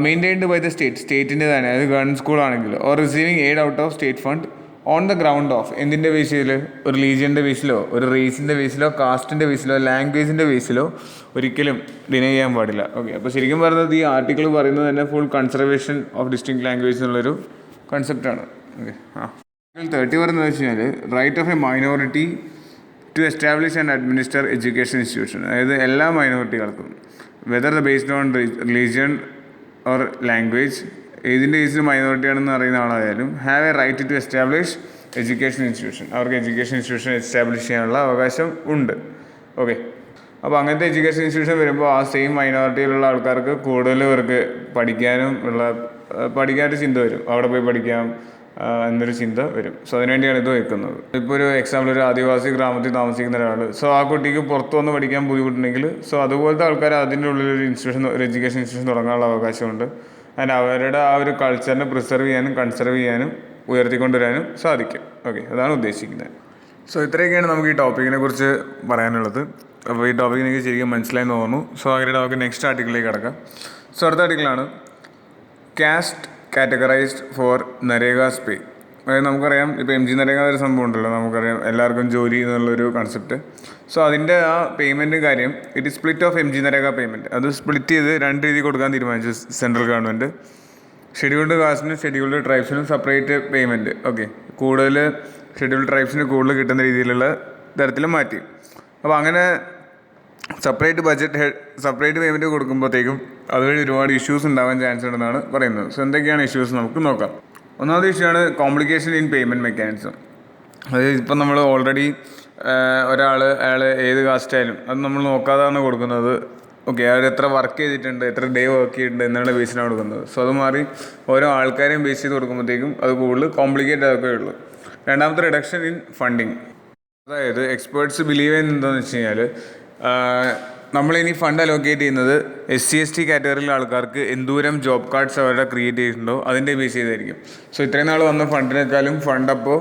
മെയിൻറ്റൈൻഡ് ബൈ ദ സ്റ്റേറ്റിൻ്റെ തന്നെ, അതായത് ഗവൺമെൻറ് സ്കൂളാണെങ്കിൽ, or receiving aid out of state fund on the ground of, എന്തിൻ്റെ ബേസിൽ, ഒരു റിലീജിയൻ്റെ ബേസിലോ ഒരു റേസിൻ്റെ ബേസിലോ കാസ്റ്റിൻ്റെ ബേസിലോ ലാംഗ്വേജിൻ്റെ ബേസിലോ ഒരിക്കലും ഡിനൈ ചെയ്യാൻ പാടില്ല. ഓക്കെ, അപ്പോൾ ശരിക്കും പറയുന്നത് ഈ ആർട്ടിക്കിൾ പറയുന്നത് തന്നെ full conservation of distinct language എന്നുള്ളൊരു കൺസെപ്റ്റാണ്. ഓക്കെ, 30 പറയുന്നത് വെച്ച് കഴിഞ്ഞാൽ right of a minority to establish and administer education institution, അതായത് എല്ലാ മൈനോറിറ്റികൾക്കും whether the based on religion or language, ഏതിൻ്റെ ബേസിൽ മൈനോറിറ്റി ആണെന്ന് അറിയുന്ന ആളായാലും have a right to establish education institution, അവർക്ക് എഡ്യൂക്കേഷൻ ഇൻസ്റ്റിറ്റ്യൂഷൻ എസ്റ്റാബ്ലിഷ് ചെയ്യാനുള്ള അവകാശം ഉണ്ട്. ഓക്കെ, അപ്പോൾ അങ്ങനത്തെ എഡ്യൂക്കേഷൻ ഇൻസ്റ്റിറ്റ്യൂഷൻ വരുമ്പോൾ ആ സെയിം മൈനോറിറ്റിയിലുള്ള ആൾക്കാർക്ക് കൂടുതൽ പേർക്ക് പഠിക്കാനൊരു ചിന്ത വരും, അവിടെ പോയി പഠിക്കാം എന്നൊരു ചിന്ത വരും. സോ അതിനുവേണ്ടിയാണ് ഇത് വെക്കുന്നത്. ഇപ്പോൾ ഒരു എക്സാമ്പിൾ, ഒരു ആദിവാസി ഗ്രാമത്തിൽ താമസിക്കുന്ന ഒരാൾ, സോ ആ കുട്ടിക്ക് പുറത്തു വന്ന് പഠിക്കാൻ ബുദ്ധിമുട്ടുണ്ടെങ്കിൽ സോ അതുപോലത്തെ ആൾക്കാർ അതിൻ്റെ ഉള്ളിലൊരു ഇൻസ്റ്റിറ്റ്യൂഷൻ, ഒരു എഡ്യൂക്കേഷൻ ഇൻസ്റ്റിറ്റ്യൂഷൻ തുടങ്ങാനുള്ള അവകാശമുണ്ട്. ആൻഡ് അവരുടെ ആ ഒരു കൾച്ചറിനെ പ്രിസർവ് ചെയ്യാനും കൺസർവ് ചെയ്യാനും ഉയർത്തിക്കൊണ്ടുവരാനും സാധിക്കും. ഓക്കെ, അതാണ് ഉദ്ദേശിക്കുന്നത്. സോ ഇത്രയൊക്കെയാണ് നമുക്ക് ഈ ടോപ്പിക്കിനെ കുറിച്ച് പറയാനുള്ളത്. അപ്പോൾ ഈ ടോപ്പിക്ക് എനിക്ക് ശരിക്കും മനസ്സിലായെന്ന് തോന്നുന്നു. സോ അങ്ങനെ നമുക്ക് നെക്സ്റ്റ് ആർട്ടിക്കിളിലേക്ക് കിടക്കാം. സോ അടുത്ത ആർട്ടിക്കിളാണ് കാസ്റ്റ് കാറ്റഗറൈസ്ഡ് ഫോർ നരേഗാസ് പേ. അതായത് നമുക്കറിയാം, ഇപ്പോൾ MG നരേഗ ഒരു സംഭവം ഉണ്ടല്ലോ, നമുക്കറിയാം എല്ലാവർക്കും ജോലി എന്നുള്ളൊരു കൺസെപ്റ്റ്. സോ അതിൻ്റെ ആ പേയ്മെൻറ്റ് കാര്യം, it is split of MG NREGA payment, അത് സ്പ്ലിറ്റ് ചെയ്ത് 2 രീതി കൊടുക്കാൻ തീരുമാനിച്ചു സെൻട്രൽ ഗവൺമെൻറ്. ഷെഡ്യൂൾഡ് കാസ്റ്റിനും ഷെഡ്യൂൾഡ് ട്രൈബ്സിനും സെപ്പറേറ്റ് പേയ്മെൻറ്റ്. ഓക്കെ, കൂടുതൽ ഷെഡ്യൂൾഡ് ട്രൈബ്സിന് കൂടുതൽ കിട്ടുന്ന രീതിയിലുള്ള തരത്തിൽ മാറ്റി. അപ്പോൾ അങ്ങനെ സെപ്പറേറ്റ് പേയ്മെൻറ്റ് കൊടുക്കുമ്പോഴത്തേക്കും അതുവഴി ഒരുപാട് ഇഷ്യൂസ് ഉണ്ടാവാൻ ചാൻസ് ഉണ്ടെന്നാണ് പറയുന്നത്. സോ എന്തൊക്കെയാണ് ഇഷ്യൂസ് നമുക്ക് നോക്കാം. ഒന്നാമത്തെ ഇഷ്യൂ ആണ് കോംപ്ലിക്കേഷൻ ഇൻ പേയ്മെൻറ്റ് മെക്കാനിസം. അതായത് ഇപ്പം നമ്മൾ ഓൾറെഡി അയാൾ ഏത് കാസ്റ്റ് ആയാലും അത് നമ്മൾ നോക്കാതാണ് കൊടുക്കുന്നത്. ഓക്കെ, അയാൾ എത്ര വർക്ക് ചെയ്തിട്ടുണ്ട്, എത്ര ഡേ വർക്ക് ചെയ്തിട്ടുണ്ട് എന്നുള്ള ബേസിലാണ് കൊടുക്കുന്നത്. സോ അത് മാറി ഓരോ ആൾക്കാരെയും ബേസ് ചെയ്ത് കൊടുക്കുമ്പോഴത്തേക്കും അത് കൂടുതൽ കോംപ്ലിക്കേറ്റ് ആക്കുകയുള്ളൂ. രണ്ടാമത്തെ റിഡക്ഷൻ ഇൻ ഫണ്ടിങ്. അതായത് എക്സ്പേർട്സ് ബിലീവ് ചെയ്യുന്നത് എന്താണെന്ന് വെച്ച് കഴിഞ്ഞാൽ, നമ്മളിനി ഫണ്ട് അലോക്കേറ്റ് ചെയ്യുന്നത് SC/ST കാറ്റഗറിയിലെ ആൾക്കാർക്ക് എന്തോരം ജോബ് കാർഡ്സ് അവരുടെ ക്രിയേറ്റ് ചെയ്തിട്ടുണ്ടോ അതിൻ്റെ ബേസ് ചെയ്തായിരിക്കും. സോ ഇത്രയും നാൾ വന്ന ഫണ്ടിനേക്കാളും ഫണ്ട് അപ്പോൾ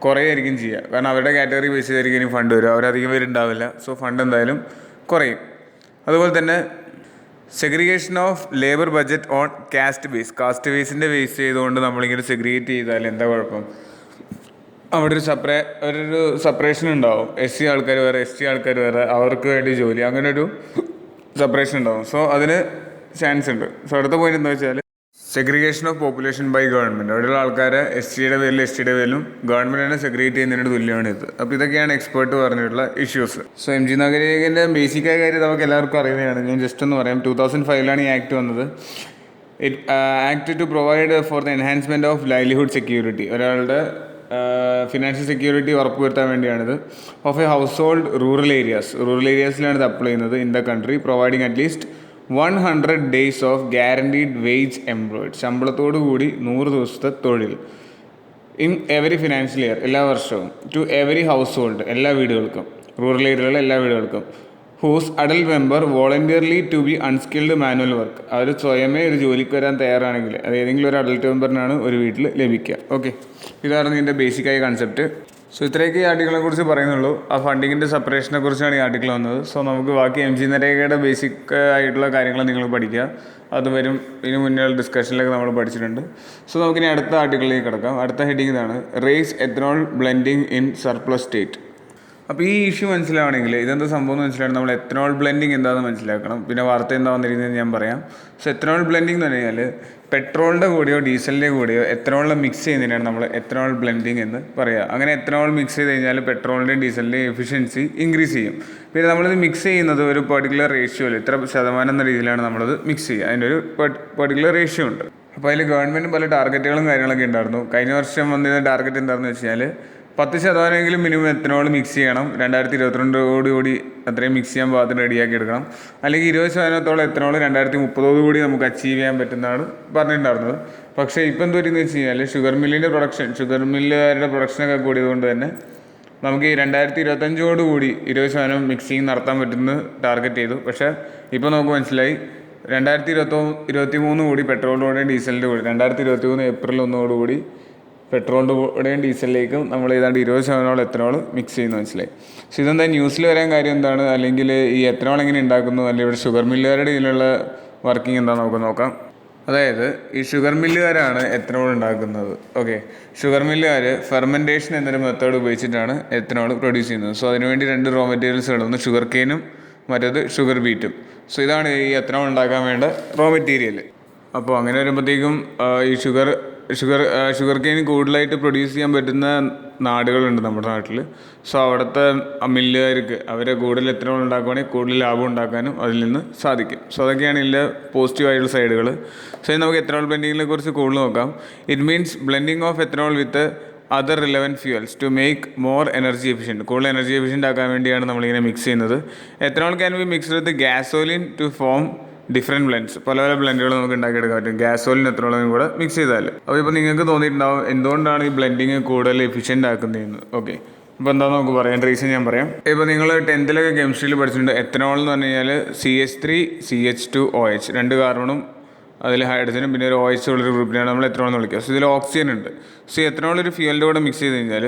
കുറയായിരിക്കും ചെയ്യുക. കാരണം അവരുടെ കാറ്റഗറി ബേസ് ചെയ്തായിരിക്കും ഇനി ഫണ്ട് വരും, അവരധികം പേരുണ്ടാവില്ല. സോ ഫണ്ട് എന്തായാലും കുറയും. അതുപോലെ തന്നെ segregation of labour budget on caste ബേസിൻ്റെ ബേസ് ചെയ്തുകൊണ്ട് നമ്മളിങ്ങനെ സെഗ്രിഗേറ്റ് ചെയ്താൽ എന്താ കുഴപ്പം? അവിടെ ഒരു സെപ്പറേഷൻ ഉണ്ടാവും. SC ആൾക്കാർ വേറെ, ST ആൾക്കാർ വേറെ, അവർക്ക് വേണ്ടി ജോലി, അങ്ങനെ ഒരു സെപ്പറേഷൻ ഉണ്ടാവും. സോ അതിന് ചാൻസ് ഉണ്ട്. സോ അടുത്ത പോയിന്റ് എന്താ വെച്ചാൽ segregation of population by government. അവിടെയുള്ള ആൾക്കാരെ SCയുടെ പേരിലും STയുടെ പേരിലും ഗവൺമെൻറ് തന്നെ സെഗ്രിഗേറ്റ് ചെയ്യുന്നതിനോട് തുല്യമാണ് ഇത്. അപ്പോൾ ഇതൊക്കെയാണ് എക്സ്പേർട്ട് പറഞ്ഞിട്ടുള്ള ഇഷ്യൂസ്. സോ MG നരേഗയുടെ ബേസിക്കായ കാര്യം നമുക്ക് എല്ലാവർക്കും അറിയുന്നതാണ്. ഞാൻ ജസ്റ്റ് ഒന്ന് പറയാം. 2005 ഈ ആക്ട് വന്നത്. Act to provide for the enhancement of livelihood security, ഒരാളുടെ ഫിനാൻഷ്യൽ സെക്യൂരിറ്റി ഉറപ്പുവരുത്താൻ വേണ്ടിയാണിത്. Of a household rural ഏരിയാസിലാണ് ഇത് അപ്ലൈ ചെയ്യുന്നത്. In the country providing at least 100 days of guaranteed wage employed, ശമ്പളത്തോടു കൂടി 100 ദിവസത്തെ തൊഴിൽ. ഇൻ എവറി ഫിനാൻഷ്യൽ ഇയർ, എല്ലാ വർഷവും. ടു എവറി ഹൗസ് ഹോൾഡ്, എല്ലാ വീടുകൾക്കും, റൂറൽ ഏരിയയിലുള്ള എല്ലാ വീടുകൾക്കും. Whose adult member voluntarily to be unskilled manual work, അവർ സ്വയമേ ഒരു ജോലിക്ക് വരാൻ തയ്യാറാണെങ്കിൽ അത് ഏതെങ്കിലും ഒരു അഡൽട്ട് മെമ്പറിനാണ് ഒരു വീട്ടിൽ ലഭിക്കുക. ഓക്കെ, ഇതാണ് ഇതിൻ്റെ ബേസിക്കായ കൺസെപ്റ്റ്. സോ ഇത്രയൊക്കെ ഈ ആർട്ടിക്കിളിനെ കുറിച്ച് പറയുന്നുള്ളൂ. ആ ഫണ്ടിങ്ങിൻ്റെ സെപ്പറേഷനെ കുറിച്ചാണ് ഈ ആർട്ടിക്കിൾ വന്നത്. സോ നമുക്ക് ബാക്കി MG നരേഗയുടെ ബേസിക് ആയിട്ടുള്ള കാര്യങ്ങൾ നിങ്ങൾ പഠിക്കുക. അത് വരും, ഇതിന് മുന്നേ ഡിസ്കഷനിലൊക്കെ നമ്മൾ പഠിച്ചിട്ടുണ്ട്. സോ നമുക്കിനി അടുത്ത ആർട്ടിക്കിളിലേക്ക് കിടക്കാം. അടുത്ത ഹെഡിങ് ഇതാണ്, raise ethanol blending in surplus state. അപ്പോൾ ഈ ഇഷ്യൂ മനസ്സിലാവണമെങ്കിൽ ഇതെന്താ സംഭവം എന്ന് മനസ്സിലാക്കണം. നമ്മൾ എത്തനോൾ ബ്ലെൻഡിങ് എന്താണെന്ന് മനസ്സിലാക്കണം. പിന്നെ വാർത്ത എന്താ വന്നിരിക്കുന്നത് ഞാൻ പറയാം. സോ എത്തനോൾ ബ്ലെൻഡിങ് എന്ന് പറഞ്ഞു കഴിഞ്ഞാൽ പെട്രോളിൻ്റെ കൂടെയോ ഡീസലിൻ്റെ കൂടെയോ എത്തനോളിനെ മിക്സ് ചെയ്യുന്നതിനാണ് നമ്മൾ എത്തനോൾ ബ്ലെൻഡിങ് എന്ന് പറയുക. അങ്ങനെ എത്തനോൾ മിക്സ് ചെയ്ത് കഴിഞ്ഞാൽ പെട്രോളിൻ്റെയും ഡീസലിൻ്റെയും എഫിഷ്യൻസി ഇൻക്രീസ് ചെയ്യും. പിന്നെ നമ്മളിത് മിക്സ് ചെയ്യുന്നത് ഒരു പെർട്ടിക്കുലർ റേഷ്യോയിൽ, ഇത്ര ശതമാനം എന്ന രീതിയിലാണ് നമ്മളത് മിക്സ് ചെയ്യുക. അതിൻ്റെ ഒരു പെർട്ടിക്കുലർ റേഷ്യോ ഉണ്ട്. അപ്പോൾ അതിൽ ഗവൺമെൻറ് പല ടാർഗറ്റുകളും കാര്യങ്ങളൊക്കെ ഉണ്ടായിരുന്നു. കഴിഞ്ഞ വർഷം വന്നിരുന്ന ടാർഗറ്റ് എന്താണെന്ന് വെച്ച് കഴിഞ്ഞാൽ 10% മിനിമം എത്തനോൾ മിക്സ് ചെയ്യണം. 2022 അത്രയും മിക്സ് ചെയ്യാൻ പാകത്തിന് റെഡിയാക്കി എടുക്കണം. അല്ലെങ്കിൽ 20% എത്തനോൾ 2030 നമുക്ക് അച്ചീവ് ചെയ്യാൻ പറ്റുന്നതാണ് പറഞ്ഞിട്ടുണ്ടായിരുന്നത്. പക്ഷേ ഇപ്പം എന്ത് പറ്റുമെന്ന് വെച്ച് കഴിഞ്ഞാൽ ഷുഗർ മില്ലുകാരുടെ പ്രൊഡക്ഷനൊക്കെ കൂടിയതുകൊണ്ട് തന്നെ നമുക്ക് ഈ 2025 20% മിക്സിങ് നടത്താൻ പറ്റുമെന്ന് ടാർഗറ്റ് ചെയ്തു. പക്ഷേ ഇപ്പോൾ നമുക്ക് മനസ്സിലായി 2023 പെട്രോളിൻ്റെയും ഡീസലിൻ്റെ കൂടി 2023 ഏപ്രിൽ 1 പെട്രോളിൻ്റെയും ഡീസലിലേക്കും നമ്മൾ ഏതാണ്ട് 20% എത്തനോൾ മിക്സ് ചെയ്യുന്ന മനസ്സിലായി. പക്ഷേ ഇതെന്താ ന്യൂസിൽ വരാൻ കാര്യം എന്താണ്, അല്ലെങ്കിൽ ഈ എത്തനോൾ എങ്ങനെ ഉണ്ടാക്കുന്നു, അല്ലെങ്കിൽ ഇവിടെ ഷുഗർ മില്ലുകാരുടെ ഇതിലുള്ള വർക്കിംഗ് എന്താണെന്ന് നമുക്ക് നോക്കാം. അതായത് ഈ ഷുഗർ മില്ലുകാരാണ് എത്തനോൾ ഉണ്ടാക്കുന്നത്. ഓക്കെ, ഷുഗർ മില്ലുകാർ ഫെർമെൻറ്റേഷൻ എന്നൊരു മെത്തേഡ് ഉപയോഗിച്ചിട്ടാണ് എത്തനോൾ പ്രൊഡ്യൂസ് ചെയ്യുന്നത്. സോ അതിനുവേണ്ടി 2 റോ മെറ്റീരിയൽസുകൾ, ഒന്ന് ഷുഗർ കെയിനും മറ്റേത് ഷുഗർ ബീറ്റും. സോ ഇതാണ് ഈ എത്തനോൾ ഉണ്ടാക്കാൻ വേണ്ട റോ മെറ്റീരിയൽ. അപ്പോൾ അങ്ങനെ വരുമ്പോഴത്തേക്കും ഈ ഷുഗർ കെയിൻ കൂടുതലായിട്ട് പ്രൊഡ്യൂസ് ചെയ്യാൻ പറ്റുന്ന നാടുകളുണ്ട് നമ്മുടെ നാട്ടിൽ. സോ അവിടുത്തെ മില്ലുകാർക്ക് അവരെ കൂടുതൽ എത്തനോൾ ഉണ്ടാക്കുവാണെങ്കിൽ കൂടുതൽ ലാഭം ഉണ്ടാക്കാനും അതിൽ നിന്ന് സാധിക്കും. സോ അതൊക്കെയാണ് ഇതിൻ്റെ പോസിറ്റീവായിട്ടുള്ള സൈഡുകൾ. സോ നമുക്ക് എത്തനോൾ ബ്ലെൻഡിങ്ങിനെ കുറിച്ച് കൂടുതൽ നോക്കാം. It means blending of ethanol with other relevant fuels to make more energy efficient. കൂടുതൽ എനർജി എഫിഷ്യൻ്റ് ആക്കാൻ വേണ്ടിയാണ് നമ്മളിങ്ങനെ മിക്സ് ചെയ്യുന്നത്. Ethanol can be mixed with gasoline to form different blends. പല ബ്ലെൻഡുകൾ നമുക്ക് ഉണ്ടാക്കിയെടുക്കാൻ പറ്റും ഗ്യാസോലിൻ എത്തനോളും കൂടെ മിക്സ് ചെയ്താൽ. അപ്പോൾ ഇപ്പോൾ നിങ്ങൾക്ക് തോന്നിയിട്ടുണ്ടാവും എന്തുകൊണ്ടാണ് ഈ ബ്ലെൻഡിങ് കൂടുതൽ എഫിഷ്യൻ്റ് ആക്കുന്നതെന്ന്. ഓക്കെ, ഇപ്പോൾ എന്താണെന്ന് നമുക്ക് പറയാം, റീസൺ ഞാൻ പറയാം. ഇപ്പോൾ നിങ്ങൾ 10th കെമിസ്ട്രിയിൽ പഠിച്ചിട്ടുണ്ട്. എത്തനോൾ എന്ന് പറഞ്ഞു കഴിഞ്ഞാൽ CH3 CH2OH 2 കാർബണും അതിൽ ഹൈഡ്രജനും പിന്നെ ഒരു OH ഉള്ളൊരു ഗ്രൂപ്പിനാണ് നമ്മൾ എത്തനോൾ എന്ന് വിളിക്കുക. സോ ഇതിൽ ഓക്സിജൻ ഉണ്ട്. സോ എത്തനോൾ ഒരു ഫ്യൂവലിൻ്റെ കൂടെ മിക്സ് ചെയ്ത് കഴിഞ്ഞാൽ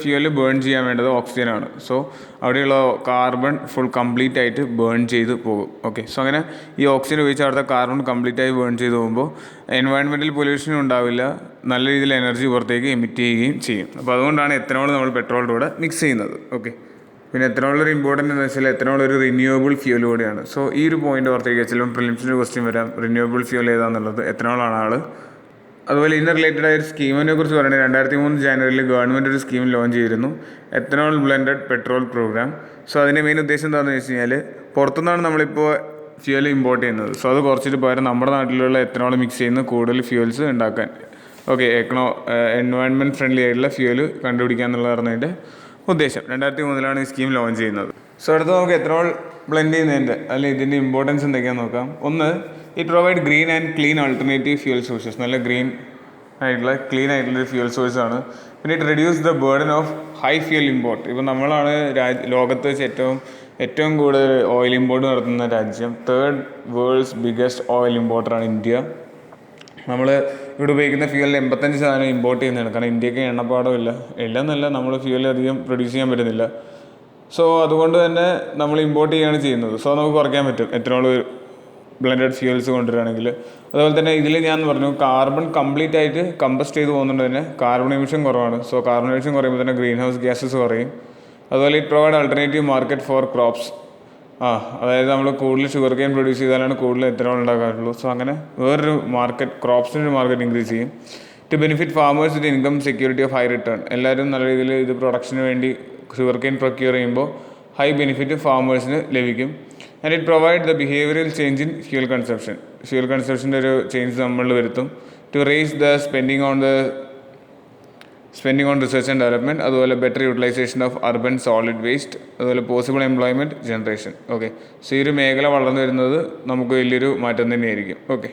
ഫ്യൂവൽ ബേൺ ചെയ്യാൻ വേണ്ടത് ഓക്സിജനാണ്. സോ അവിടെയുള്ള കാർബൺ ഫുൾ കംപ്ലീറ്റ് ആയിട്ട് ബേൺ ചെയ്ത് പോകും. ഓക്കെ, സോ അങ്ങനെ ഈ ഓക്സിജൻ ഉപയോഗിച്ച് അവിടുത്തെ കാർബൺ കംപ്ലീറ്റ് ആയി ബേൺ ചെയ്ത് പോകുമ്പോൾ എൻവയൺമെൻറ്റൽ പൊല്യൂഷനും ഉണ്ടാവില്ല, നല്ല രീതിയിൽ എനർജി പുറത്തേക്ക് എമിറ്റ് ചെയ്യുകയും ചെയ്യും. അപ്പോൾ അതുകൊണ്ടാണ് എത്തനോൾ നമ്മൾ പെട്രോളിൻ്റെ കൂടെ മിക്സ് ചെയ്യുന്നത്. ഓക്കെ, പിന്നെ എത്തനോളൊരു ഇമ്പോർട്ടൻ്റ് എന്ന് വെച്ചാൽ എത്തനോൾ ഒരു റിന്യൂവബിൾ ഫ്യൂൽ കൂടിയാണ്. സോ ഈ ഒരു പോയിന്റ് ഓർത്തേക്ക് ചിലപ്പോൾ പ്രിലിംസിൻ്റെ ക്വസ്റ്റ്യൻ വരാം, റിന്യൂവബിൾ ഫ്യൂൽ ഏതാണെന്നുള്ളത്. എത്തനോളാണ് ആൾ. അതുപോലെ ഇതിന് റിലേറ്റഡ് ആയ ഒരു സ്കീമിനെ കുറിച്ച് പറയുന്നത് 2003 ജാനുവരിയിൽ ഗവൺമെൻറ് ഒരു സ്കീം ലോഞ്ച് ചെയ്തിരുന്നു, ethanol blended petrol program. So അതിൻ്റെ മെയിൻ ഉദ്ദേശം എന്താണെന്ന് വെച്ച് കഴിഞ്ഞാൽ പുറത്തുനിന്നാണ് നമ്മളിപ്പോൾ ഫ്യൂവൽ ഇമ്പോർട്ട് ചെയ്യുന്നത്. സോ അത് കുറച്ചിട്ട് പകരം നമ്മുടെ നാട്ടിലുള്ള എത്തനോൾ മിക്സ് ചെയ്യുന്ന കൂടുതൽ ഫ്യൂവൽസ് ഉണ്ടാക്കാൻ. ഓക്കെ, എൻവയൺമെൻറ്റ് ഫ്രണ്ട്ലി ആയിട്ടുള്ള ഫ്യൂവൽ കണ്ടുപിടിക്കുക എന്നുള്ളതാണ് അതിൻ്റെ ഉദ്ദേശം. 2003 ഈ സ്കീം ലോഞ്ച് ചെയ്യുന്നത്. സോ അടുത്ത് നമുക്ക് എത്തനോൾ ബ്ലെൻഡ് ചെയ്യുന്നതിൻ്റെ അല്ലെങ്കിൽ ഇതിൻ്റെ ഇമ്പോർട്ടൻസ് എന്തൊക്കെയാണെന്ന് നോക്കാം. ഒന്ന്, it provide green and clean alternative fuel sources. നല്ല ക്ലീൻ ആയിട്ടുള്ളൊരു ഫ്യൂൽ സോഴ്സാണ്. പിന്നെ it reduce the burden of high fuel import. ഇപ്പോൾ നമ്മളാണ് ലോകത്ത് വെച്ച് ഏറ്റവും കൂടുതൽ ഓയിൽ ഇമ്പോർട്ട് നടത്തുന്ന രാജ്യം. 3rd വേൾഡ്സ് ബിഗ്ഗസ്റ്റ് ഓയിൽ ഇമ്പോർട്ടറാണ് ഇന്ത്യ. നമ്മൾ ഇവിടെ ഉപയോഗിക്കുന്ന ഫ്യൂവലിൽ 85% ഇമ്പോർട്ട് ചെയ്യുന്നതാണ്. കാരണം ഇന്ത്യക്ക് എണ്ണപ്പാടമില്ല, എല്ലാം നമ്മൾ ഫ്യൂവൽ അധികം പ്രൊഡ്യൂസ് ചെയ്യാൻ പറ്റുന്നില്ല. സോ അതുകൊണ്ട് തന്നെ നമ്മൾ ഇമ്പോർട്ട് ചെയ്യുകയാണ് ചെയ്യുന്നത്. സോ നമുക്ക് കുറയ്ക്കാൻ പറ്റും എത്തനോൾ ബ്ലെൻഡഡ് ഫ്യൂവൽസ് കൊണ്ടുവരികയാണെങ്കിൽ. അതുപോലെ തന്നെ ഇതിൽ ഞാൻ പറഞ്ഞു കാർബൺ കംപ്ലീറ്റ് ആയിട്ട് കമ്പസ്റ്റ് ചെയ്ത് പോകുന്നുണ്ട് തന്നെ കാർബൺ എമിഷൻ കുറവാണ്. സോ കാർബൺ എമിഷൻ കുറയുമ്പോൾ തന്നെ ഗ്രീൻ ഹൗസ് ഗ്യാസസ് കുറയും. അതുപോലെ it provide alternative market four crops. അതായത് നമ്മൾ കൂടുതൽ ഷുഗർ കെയിൻ പ്രൊഡ്യൂസ് ചെയ്താലാണ് കൂടുതൽ എത്തനോൾ ഉണ്ടാക്കാറുള്ളൂ. സോ അങ്ങനെ വേറൊരു മാർക്കറ്റ്, ക്രോപ്സിൻ്റെ മാർക്കറ്റ് ഇൻക്രീസ് ചെയ്യും. To benefit farmers with income security of high return. എല്ലാവരും നല്ല രീതിയിൽ ഇത് പ്രൊഡക്ഷന് വേണ്ടി ഷുഗർ കെയിൻ പ്രൊക്യൂർ ചെയ്യുമ്പോൾ ഹൈ ബെനിഫിറ്റ് ഫാമേഴ്സിന് ലഭിക്കും. And it provide the behavioural change in fuel കൺസപ്ഷൻ്റെ ഒരു ചേഞ്ച് നമ്മളിൽ വരുത്തും. To raise the spending on research and development. അതുപോലെ better utilisation of urban solid waste. അതുപോലെ possible employment generation. Okay, so ഈ ഒരു മേഖല വളർന്നു വരുന്നത് നമുക്ക് വലിയൊരു മാറ്റം തന്നെയായിരിക്കും. ഓക്കെ,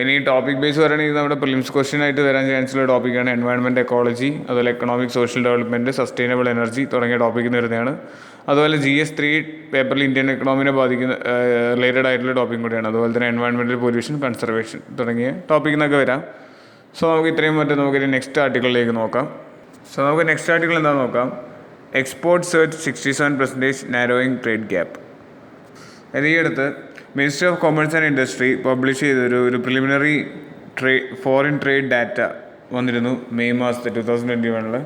ഇനി ടോപ്പിക് ബേസ് പറയുകയാണെങ്കിൽ നമ്മുടെ പ്രിലിംസ് ക്വസ്റ്റ്യൻ ആയിട്ട് വരാൻ ചാൻസുള്ള ടോപ്പിക്കാണ് എൻവയൺമെൻറ്റ്, എക്കോളജി, അതുപോലെ economic social development, sustainable energy തുടങ്ങിയ ടോപ്പിക്കിൽ നിന്ന് വരുന്നതാണ്. അതുപോലെ GS3 പേപ്പറിൽ ഇന്ത്യൻ എക്കണോമിനെ ബാധിക്കുന്ന റിലേറ്റഡ് ആയിട്ടുള്ള ടോപ്പിക് കൂടിയാണ്. അതുപോലെ തന്നെ എൻവയൺമെൻറ്റൽ പൊല്യൂഷൻ, കൺസർവേഷൻ തുടങ്ങിയ ടോപ്പിക്കിൽ നിന്നൊക്കെ വരാം. സോ നമുക്ക് ഇത്രയും മറ്റും നമുക്കൊരു നെക്സ്റ്റ് ആർട്ടിക്കിളിലേക്ക് നോക്കാം. സോ നമുക്ക് നെക്സ്റ്റ് ആർട്ടിക്കിൾ എന്താണെന്ന് നോക്കാം. Export search 67% narrowing trade gap. ഈ അടുത്ത് ministry of commerce and industry publish ചെയ്തൊരു പ്രിലിമിനറി ഫോറിൻ ട്രേഡ് ഡാറ്റ വന്നിരുന്നു മെയ് മാസത്തെ 2021.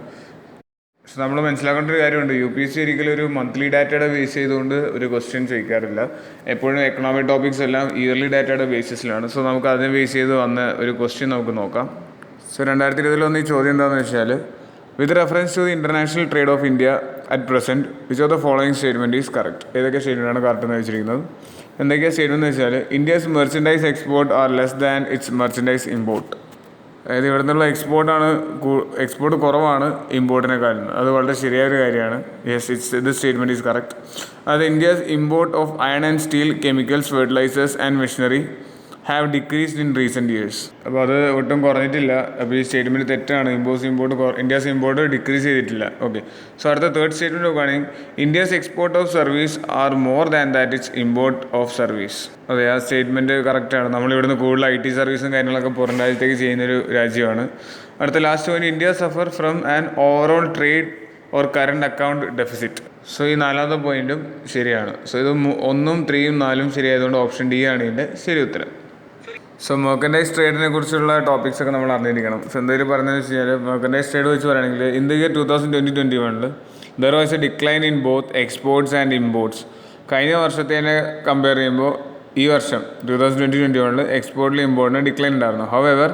പക്ഷെ നമ്മൾ മനസ്സിലാക്കേണ്ട ഒരു കാര്യമുണ്ട്, UPSC ഒരിക്കലും ഒരു മന്ത്ലി ഡാറ്റയുടെ ബേസ് ചെയ്തുകൊണ്ട് ഒരു ക്വസ്റ്റ്യൻ ചോദിക്കാറില്ല. എപ്പോഴും എക്കണോമിക് ടോപ്പിക്സ് എല്ലാം ഇയർലി ഡാറ്റയുടെ ബേസിസിലാണ്. സോ നമുക്ക് അതിനെ ബേസ് ചെയ്ത് വന്ന ഒരു ക്വസ്റ്റ്യൻ നമുക്ക് നോക്കാം. സോ 2020 വന്ന ഈ ചോദ്യം എന്താണെന്ന് വെച്ചാൽ, with reference to the international trade of India at present which of the following statement is correct. ഏതൊക്കെ സ്റ്റേറ്റ്മെൻറ്റാണ് കറക്റ്റ് എന്ന് വെച്ചിരിക്കുന്നത്? എന്തൊക്കെയാണ് സ്റ്റേറ്റ്മെൻറ്റ് എന്ന് വെച്ചാൽ, India's merchandise export are less than its merchandise import. അതായത് ഇവിടെ നിന്നുള്ള എക്സ്പോർട്ട് കുറവാണ് ഇമ്പോർട്ടിനെക്കാളും. അത് വളരെ ശരിയായൊരു കാര്യമാണ്. Yes, this statement is correct. അത് India's import of iron and steel, chemicals, fertilisers and machinery have decreased in recent years. അപ്പോൾ അത് ഒട്ടും കുറഞ്ഞിട്ടില്ല. അപ്പോൾ ഈ സ്റ്റേറ്റ്മെൻറ്റ് തെറ്റാണ്. ഇന്ത്യസ് ഇമ്പോർട്ട് ഡിക്രീസ് ചെയ്തിട്ടില്ല. ഓക്കെ, സോ അടുത്ത തേർഡ് സ്റ്റേറ്റ്മെൻറ്റ് നോക്കുകയാണെങ്കിൽ India's export of service are more than that its import of service. അതെ, ആ സ്റ്റേറ്റ്മെൻറ്റ് കറക്റ്റാണ്. നമ്മളിവിടുന്ന് കൂടുതൽ IT സർവീസും കാര്യങ്ങളൊക്കെ പുറം രാജ്യത്തേക്ക് ചെയ്യുന്നൊരു രാജ്യമാണ്. അടുത്ത last point, India suffer from an overall trade or current account deficit. So ഈ നാലാമത്തെ പോയിന്റും ശരിയാണ്. സോ ഇത് 1, 3, 4 ശരിയായതുകൊണ്ട് ഓപ്ഷൻ D ആണ് ഇതിൻ്റെ ശരി ഉത്തരം. സോ മെർക്കൻഡൈസ് ട്രേഡിനെ കുറിച്ചുള്ള ടോപ്പിക്സ് ഒക്കെ നമ്മൾ അറിഞ്ഞിരിക്കണം. സോ എന്തെങ്കിലും പറഞ്ഞതെന്ന് വെച്ച് കഴിഞ്ഞാൽ മെർക്കൻഡൈസ് ട്രേഡ് വെച്ച് പറയുകയാണെങ്കിൽ in the year 2020-21 there was a decline in both exports and imports. കഴിഞ്ഞ വർഷത്തേനെ കമ്പയർ ചെയ്യുമ്പോൾ ഈ വർഷം 2020-21 എക്സ്പോർട്ടിൽ ഇമ്പോർട്ടിന് ഡിക്ലൈൻ ഉണ്ടായിരുന്നു. However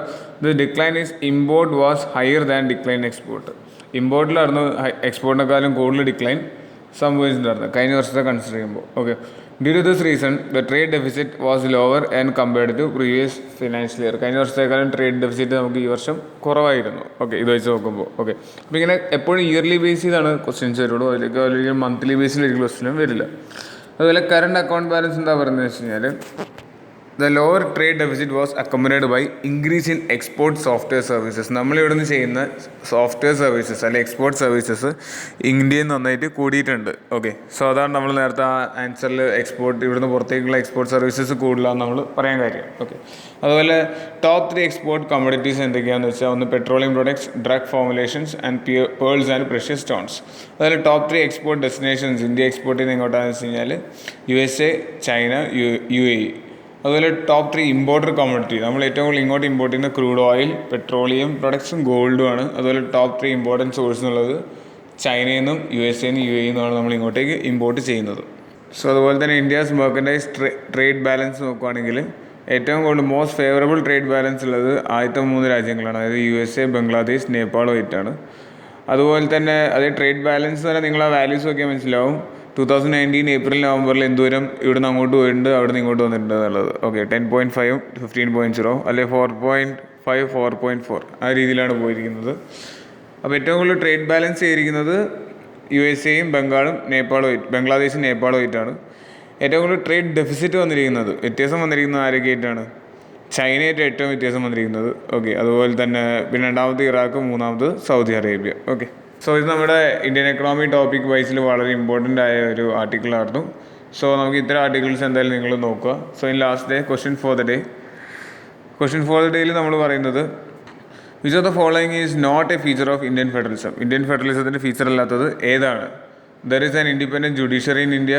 the decline is import was higher than decline export. ഇമ്പോർട്ടിലായിരുന്നു എക്സ്പോർട്ടിനെക്കാളും കൂടുതൽ ഡിക്ലൈൻ സംഭവിച്ചിട്ടുണ്ടായിരുന്നു കഴിഞ്ഞ വർഷത്തെ കൺസിഡർ ചെയ്യുമ്പോൾ. Okay, due to this reason the trade deficit was lower and compared to previous financial year. കഴിഞ്ഞ വർഷത്തേക്കാളും ട്രേഡ് ഡെഫിസിറ്റ് നമുക്ക് ഈ വർഷം കുറവായിരുന്നു. ഓക്കെ, ഇത് വെച്ച് നോക്കുമ്പോൾ. ഓക്കെ, അപ്പോൾ ഇങ്ങനെ എപ്പോഴും ഇയർലി ബേസ് ചെയ്താണ് ക്വസ്റ്റ്യൻസ് വരുള്ളൂ. അതിലേക്ക് അല്ലെങ്കിൽ മന്ത്ലി ബേസിൽ ഒരു ക്വസ്റ്റ്യനും വരില്ല. അതുപോലെ കറണ്ട് അക്കൗണ്ട് ബാലൻസ് എന്താ പറയുന്നത് വെച്ച് കഴിഞ്ഞാൽ the lower trade deficit was accommodated by increase in export software services. നമ്മളിവിടെ നിന്ന് ചെയ്യുന്ന സോഫ്റ്റ്വെയർ സർവീസസ് അല്ലെങ്കിൽ എക്സ്പോർട്ട് സർവീസസ് ഇന്ത്യയിൽ നന്നായിട്ട് കൂടിയിട്ടുണ്ട്. ഓക്കെ, സോ അതാണ് നമ്മൾ നേരത്തെ ആ ആൻസറിൽ ഇവിടുന്ന് പുറത്തേക്കുള്ള എക്സ്പോർട്ട് സർവീസസ് കൂടുതലാന്ന് നമ്മൾ പറയാൻ കാര്യം. ഓക്കെ, അതുപോലെ ടോപ്പ് 3 എക്സ്പോർട്ട് കമ്മോഡിറ്റീസ് എന്തൊക്കെയാണെന്ന് വെച്ചാൽ ഒന്ന് petroleum products, drug formulations and pearls and precious stones. അതുപോലെ top 3 export destinations India export ചെയ്യുന്ന എങ്ങോട്ടാണെന്ന് വെച്ച് കഴിഞ്ഞാൽ USA, ചൈന, UAE. അതുപോലെ ടോപ്പ് 3 ഇമ്പോർട്ടർ കമ്മോഡിറ്റി, നമ്മൾ ഏറ്റവും കൂടുതൽ ഇങ്ങോട്ട് ഇമ്പോർട്ട് ചെയ്യുന്ന ക്രൂഡ് ഓയിൽ, പെട്രോളിയം പ്രൊഡക്ട്സും ഗോൾഡും ആണ്. അതുപോലെ ടോപ്പ് 3 ഇമ്പോർട്ടൻറ്റ് സോഴ്സ് എന്നുള്ളത് ചൈനയിൽ നിന്നും USA നിന്നും UAE നിന്നുമാണ് നമ്മൾ ഇങ്ങോട്ടേക്ക് ഇമ്പോർട്ട് ചെയ്യുന്നത്. സോ അതുപോലെ തന്നെ ഇന്ത്യസ് മെർക്കൻഡൈസ് ട്രേഡ് ബാലൻസ് നോക്കുകയാണെങ്കിൽ ഏറ്റവും കൂടുതൽ മോസ്റ്റ് ഫേവറബിൾ ട്രേഡ് ബാലൻസ് ഉള്ളത് ആദ്യത്തെ 3 രാജ്യങ്ങളാണ്. അതായത് USA, ബംഗ്ലാദേശ്, നേപ്പാളുമായിട്ടാണ്. അതുപോലെ തന്നെ അതേ ട്രേഡ് ബാലൻസ് തന്നെ നിങ്ങൾ ആ വാല്യൂസ് നോക്കിയാൽ മനസ്സിലാവും. 2019 ഏപ്രിൽ നവംബറിൽ എന്തോരം ഇവിടുന്ന് അങ്ങോട്ട് പോയിട്ടുണ്ട്, അവിടെ നിന്ന് ഇങ്ങോട്ട് വന്നിട്ടുണ്ട് എന്നുള്ളത്. ഓക്കെ, 10.5, 15.0 അല്ലെങ്കിൽ 4.5, 4.4 ആ രീതിയിലാണ് പോയിരിക്കുന്നത്. അപ്പോൾ ഏറ്റവും കൂടുതൽ ട്രേഡ് ബാലൻസ് ചെയ്തിരിക്കുന്നത് USAയും ബംഗ്ലാദേശും നേപ്പാളുമായിട്ടാണ്. ഏറ്റവും കൂടുതൽ ട്രേഡ് ഡെഫിസിറ്റ് വ്യത്യാസം വന്നിരിക്കുന്നത് ആരൊക്കെയായിട്ടാണ്? ചൈനയായിട്ട് ഏറ്റവും വ്യത്യാസം വന്നിരിക്കുന്നത്. ഓക്കെ, അതുപോലെ തന്നെ പിന്നെ രണ്ടാമത് ഇറാഖ്, മൂന്നാമത് സൗദി അറേബ്യ. ഓക്കെ, സോ ഇത് നമ്മുടെ ഇന്ത്യൻ എക്കണോമി ടോപ്പിക് വൈസിൽ വളരെ ഇമ്പോർട്ടൻ്റ് ആയ ഒരു ആർട്ടിക്കിളായിരുന്നു. സോ നമുക്ക് ഇത്തരം ആർട്ടിക്കിൾസ് എന്തായാലും നിങ്ങൾ നോക്കുക. So in last day question for the ഡേയിൽ നമ്മൾ പറയുന്നത് which of the following is not a feature of Indian federalism. Indian ഫെഡറലിസത്തിൻ്റെ ഫീച്ചർ അല്ലാത്തത് ഏതാണ്? There is an independent judiciary in India.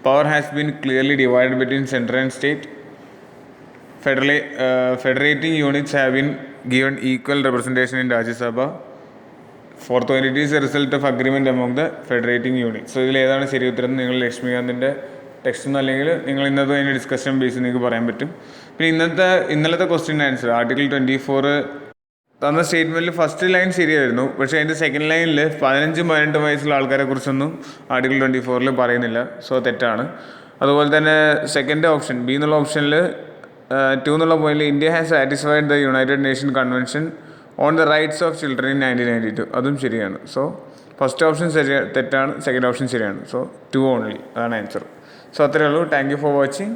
Power has been clearly divided between central and state. Federating units have been given equal representation in Rajya Sabha. Fourth point, it is a result of agreement among the federating units. So ഇതിൽ ഏതാണ് ശരി ഉത്തരം നിങ്ങൾ ലക്ഷ്മികാന്തിൻ്റെ text ഒന്നും അല്ലെങ്കിൽ നിങ്ങൾ ഇന്നത്തെ അതിൻ്റെ ഡിസ്കഷൻ ബേസ് നിങ്ങൾക്ക് പറയാൻ പറ്റും. പിന്നെ ഇന്നലത്തെ ക്വസ്റ്റ്യൻ ആൻസർ ആർട്ടിക്കിൾ 24 തന്ന സ്റ്റേറ്റ്മെൻറ്റിൽ ഫസ്റ്റ് ലൈൻ ശരിയായിരുന്നു. പക്ഷേ അതിൻ്റെ സെക്കൻഡ് ലൈനിൽ 15-18 വയസ്സുള്ള ആൾക്കാരെ കുറിച്ചൊന്നും ആർട്ടിക്കിൾ 24 പറയുന്നില്ല. സോ തെറ്റാണ്. അതുപോലെ തന്നെ സെക്കൻഡ് ഓപ്ഷൻ B എന്നുള്ള ഓപ്ഷനിൽ 2 എന്നുള്ള പോയിന്റിൽ India has satisfied the United nation convention on the rights of children in 1992 അതും ശരിയാണ്. സോ ഫസ്റ്റ് ഓപ്ഷൻ തെറ്റാണ്, സെക്കൻഡ് ഓപ്ഷൻ ശരിയാണ്. സോ 2 ഓൺലി അതാണ് ആൻസർ. സോ അത്രയേ ഉള്ളൂ. Thank you for watching.